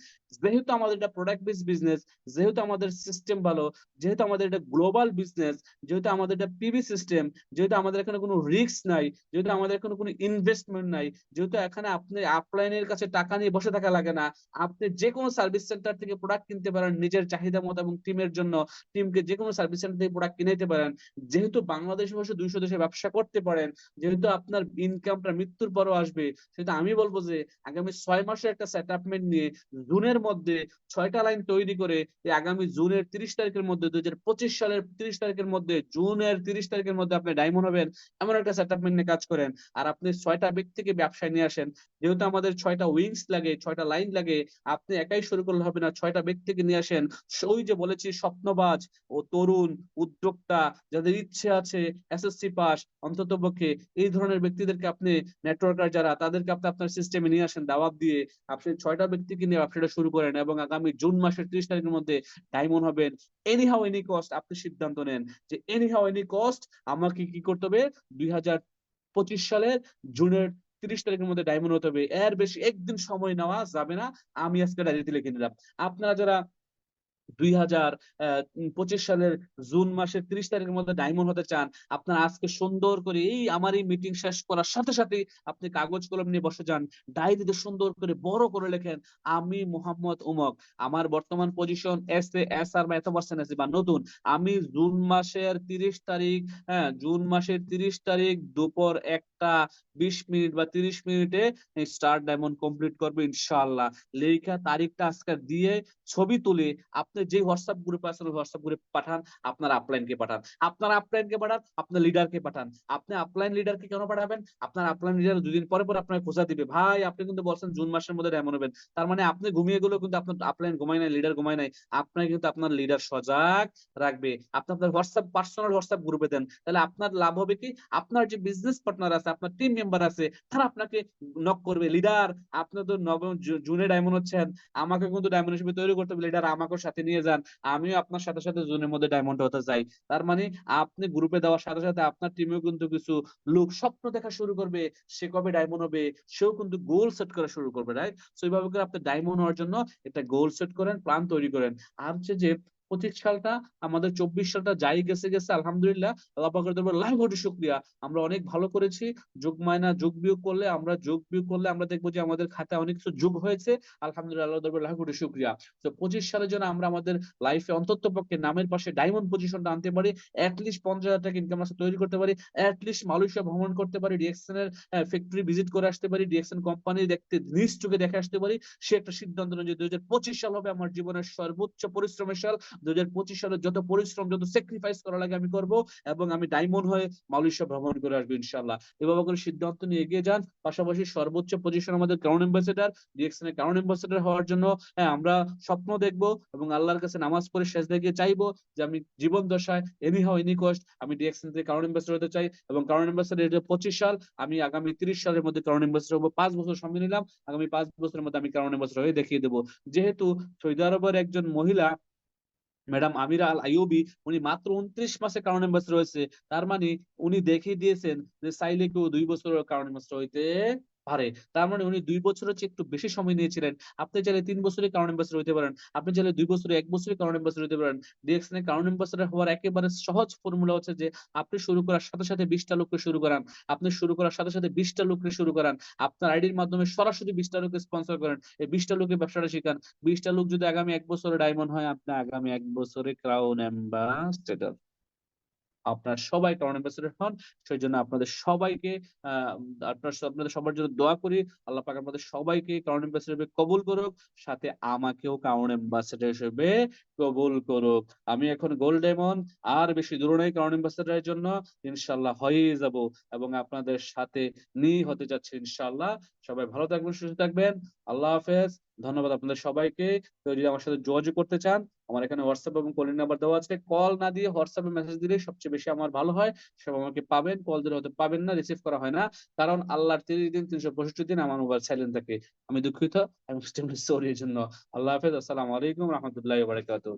যেহেতু আমাদের এটা প্রোডাক্ট বেস বিজনেস, যেহেতু আমাদের সিস্টেম ভালো, যেহেতু আমাদের এটা গ্লোবাল বিজনেস, যেহেতু আমাদের এটা পিবি সিস্টেম, যেহেতু আমাদের এখানে কোনো রিস্ক নাই, যেহেতু আমাদের এখানে কোনো ইনভেস্টমেন্ট নাই, যেহেতু এখানে আপনি আপলাইনের কাছে টাকা নিয়ে বসে থাকা লাগে না, আপনি যে কোনো সার্ভিস সেন্টার থেকে প্রোডাক্ট কিনতে পারেন নিজের চাহিদা মতো এবং টিমের জন্য, টিমকে যে কোনো সার্ভিস সেন্টার থেকে প্রোডাক্ট কিনে দিতে পারেন। যেহেতু বাংলাদেশে বসে 200 দেশে ব্যবসা করতে পারেন, যেহেতু আপনার ইনকামটা মৃত্যুর পরও আসবে, সেটা আমি বলবো যে আগামী 6 মাসের একটা সেটআপমেন্ট নিয়ে জুনের মধ্যে 6টা লাইন তৈরি করে আগামী জুনের 30 তারিখের মধ্যে 2025 সালের 30 তারিখের মধ্যে, জুনের 30 তারিখের মধ্যে আপনি ডায়মন্ড হবেন, এমন একটা সেটআপমেন্ট নিয়ে কাজ করেন। আর আপনি 6টা ব্যক্তিকে ব্যবসায় নিয়ে আসেন। যেহেতু আমাদের 6টা উইংস লাগে, 6টা লাইন লাগে, আপনি একাই শুরু করলে হবে না, 6টা ব্যক্তিকে নিয়ে আসেন। ওই যে বলেছি স্বপ্নবাজ ও তরুণ উদ্যোক্তা, যাদের ইচ্ছে আছে এসএসসি পাস অন্তত পক্ষে, এই ধরনের ব্যক্তিদেরকে আপনি, নেটওয়ার্কার যারা, তাদেরকে আপনি আপনার সিস্টেমে নিয়ে আসেন দাওয়াত দিয়ে। আপনি 6টা ব্যক্তিকে নিয়ে ব্যবসাটা শুরু শুরু করেন এবং আগামী জুন মাসের 30 তারিখের মধ্যে ডায়মন্ড হবেন। এনি হাউ এনি কস্ট আপনি সিদ্ধান্ত নেন যে এনি হাউ এনি কস্ট আমাকে কি করতে হবে, 2025 সালের জুনের 30 তারিখের মধ্যে ডায়মন্ড হতে হবে। এর বেশি একদিন সময় নেওয়া যাবে না। আমি আজকে ডায়েরিতে লিখে নিলাম। আপনারা যারা 2025 সালের জুন মাসের 30 তারিখের মধ্যে ডায়মন্ড হতে চান, আপনারা আজকে সুন্দর করে আমার এই মিটিং শেষ করার সাথে সাথে আপনি কাগজ কলম নিয়ে বসে যান, ডায়েরিতে সুন্দর করে বড় করে লেখেন আমি মোহাম্মদ উমক, আমার বর্তমান পজিশন এস আর বা এত পার্সেন্ট আছে বা নতুন, আমি জুন মাসের 30 তারিখ, জুন মাসের 30 তারিখ দুপুর 1টা 20 মিনিট বা 30 মিনিটে স্টার ডায়মন্ড কমপ্লিট করবে ইনশাআল্লাহ। লেখা তারিখটা আজকে দিয়ে ছবি তুলে আপনি যে হোয়াটসঅ্যাপ গ্রুপে আছেন ওই হোয়াটসঅ্যাপ গ্রুপে পাঠান, আপনার আপলাইনকে পাঠান, আপনার আপলাইনকে পাঠান, আপনার লিডারকে পাঠান। আপনি আপলাইন লিডারকে কেন পাঠাবেন? আপনার আপলাইন লিডার দুদিন পরে পরে আপনাকে খোঁজা দিবে, ভাই আপনি কিন্তু বলছেন জুন মাসের মধ্যে ডায়মন্ড হবেন, তার মানে আপনি ঘুমিয়ে গেলেও কিন্তু আপনার আপলাইন ঘুমায় নাই, লিডার ঘুমায় নাই, আপনাকে কিন্তু আপনার লিডার সজাগ রাখবে। আপনি আপনার হোয়াটসঅ্যাপ পার্সোনাল হোয়াটসঅ্যাপ গ্রুপে দেন, তাহলে আপনার লাভ হবে কি, আপনার যে বিজনেস পার্টনার আছে, আপনার টিম মেম্বার আছে, তারা আপনাকে নক করবে, লিডার আপনি তো জুনে ডায়মন্ড হচ্ছেন, আমাকে কিন্তু ডায়মন্ড হিসেবে তৈরি করতে হবে, লিডার আমাকে সাথে নিয়ে যান, আমিও আপনার সাথে সাথে জুনের মধ্যে ডায়মন্ড হতে চাই। তার মানে আপনি গ্রুপে দেওয়ার সাথে সাথে আপনার টিমেও কিন্তু কিছু লোক স্বপ্ন দেখা শুরু করবে, সে কবে ডায়মন্ড হবে, সেও কিন্তু গোল সেট করা শুরু করবে, রাইট? সো এইভাবে করে আপনি ডায়মন্ড হওয়ার জন্য একটা গোল সেট করেন, প্ল্যান তৈরি করেন। আর হচ্ছে যে 25 সালটা আমাদের 24 সালটা যাই গেছে গেছে আলহামদুলিল্লাহ, আল্লাহ পাকের দরবারে লাখ কোটি শুকরিয়া, আমরা অনেক ভালো করেছি। যোগ মাইনা যোগ বিয়োগ করলে আমরা দেখবো যে আমাদের খাতায় অনেক কিছু যোগ হয়েছে, আলহামদুলিল্লাহ, আল্লাহর দরবারে লাখ কোটি শুকরিয়া। তো 25 সালের জন্য আমরা আমাদের লাইফে অন্তত পক্ষে নামের পাশে ডায়মন্ড পজিশনটা আনতে পারি, অ্যাটলিস্ট 50,000 টাকা ইনকাম রাস্তা তৈরি করতে পারি, অ্যাটলিস্ট মালয়েশিয়া ভ্রমণ করতে পারি, ডিএক্সএন এর ফ্যাক্টরি ভিজিট করে আসতে পারি, ডিএক্সএন কোম্পানি দেখতে নিজ চোখে দেখে আসতে পারি। সে একটা সিদ্ধান্ত নেয় যে 2025 সাল হবে আমার জীবনের সর্বোচ্চ পরিশ্রমের সাল, 2025 সালে যত পরিশ্রম যত স্যাক্রিফাইস করা লাগে আমি করব, এবং আমি ডায়মন্ড হয়ে মালয়েশিয়া ভ্রমণ করে আসবো ইনশাআল্লাহ। এভাবে করে সিদ্ধান্ত নিয়ে এগিয়ে যান। পাশাপাশি সর্বোচ্চ পজিশন আমাদের ক্রাউন অ্যাম্বাসেডর, ডিএক্সএন এর ক্রাউন অ্যাম্বাসেডর হওয়ার জন্য আমরা স্বপ্ন দেখবো এবং আল্লাহর কাছে নামাজ পড়ে সেজদা দিয়ে চাইবো যে আমি জীবন দশায় এনি হাউ এনি কস্ট আমি ডিএক্সএন থেকে ক্রাউন অ্যাম্বাসেডর হতে চাই, এবং ক্রাউন অ্যাম্বাসেডর 25 সাল, আমি আগামী 30 সালের মধ্যে ক্রাউন অ্যাম্বাসেডর হবো। 5 বছর সময় নিলাম, আগামী 5 বছরের মধ্যে আমি ক্রাউন অ্যাম্বাসেডর হয়ে দেখিয়ে দেবো। যেহেতু সৌদি আরবের একজন মহিলা ম্যাডাম আমিরা আল আইয়ুবি, উনি মাত্র 29 মাসে কারণ অ্যাম্বাসেডর হয়েছে, তার মানে উনি দেখিয়ে দিয়েছেন যে চাইলে কেউ 2 বছরের কারণ অ্যাম্বাসেডর হইতে পারে। তার মানে উনি 2 বছরের চেয়ে একটু বেশি সময় নিয়েছিলেন। আপনি চাইলে 3 বছরের কারণ অ্যাম্বাসেডর হইতে পারেন, আপনি চাইলে 2 বছরে 1 বছরের কারণ অ্যাম্বাসেডর হইতে পারেন। ডিএক্সএন এর কারণ অ্যাম্বাসেডর হওয়ার একেবারে সহজ ফর্মুলা হচ্ছে যে আপনি শুরু করার সাথে সাথে 20টা লোককে শুরু করান, আপনি শুরু করার সাথে সাথে 20টা লোককে শুরু করান, আপনার আইডির মাধ্যমে সরাসরি 20টা লোককে স্পন্সর করেন, এই 20টা লোকের ব্যবসাটা শিখান। 20টা লোক যদি আগামী 1 বছরে ডায়মন্ড হয়, আপনি আগামী 1 বছরে ক্রাউন অ্যাম্বাসেডর, আপনার সবাই ক্রাউন অ্যাম্বাসেডর হন। সেই জন্য আপনাদের সবাইকে আপনাদের সবার জন্য দোয়া করি, আল্লাহ পাক আপনাদের সবাইকে ক্রাউন অ্যাম্বাসেডর হিসেবে কবুল করুক, সাথে আমাকেও ক্রাউন অ্যাম্বাসেডর হিসেবে কবুল করুক। আমি এখন গোল্ড ডায়মন্ড, আর বেশি দূর নেই ক্রাউন অ্যাম্বাসেডরের জন্য, ইনশাআল্লাহ হয়েই যাব এবং আপনাদের সাথে নিয়ে হতে যাচ্ছে ইনশাআল্লাহ। সবাই ভালো থাকবেন, সুস্থ থাকবেন, আল্লাহ হাফেজ। ধন্যবাদ আপনাদের সবাইকে। কেউ যদি আমার সাথে যোগাযোগ করতে চান, আমার এখানে হোয়াটসঅ্যাপ এবং কলিং নাম্বার দেওয়া আছে, কল না দিয়ে হোয়াটসঅ্যাপে মেসেজ দিলে সবচেয়ে বেশি আমার ভালো হয়। সব আমাকে পাবেন, কল দিলে হয়তো পাবেন না, রিসিভ করা হয় না, কারণ আল্লাহর 30 দিন 365 দিন আমার মোবাইল সাইলেন্ট থাকে। আমি দুঃখিত, আমি এক্সট্রিমলি সরি এর জন্য। আল্লাহ হাফেজ, আসসালামু আলাইকুম রহমতুল্লাহি ওয়া বারাকাতুহু।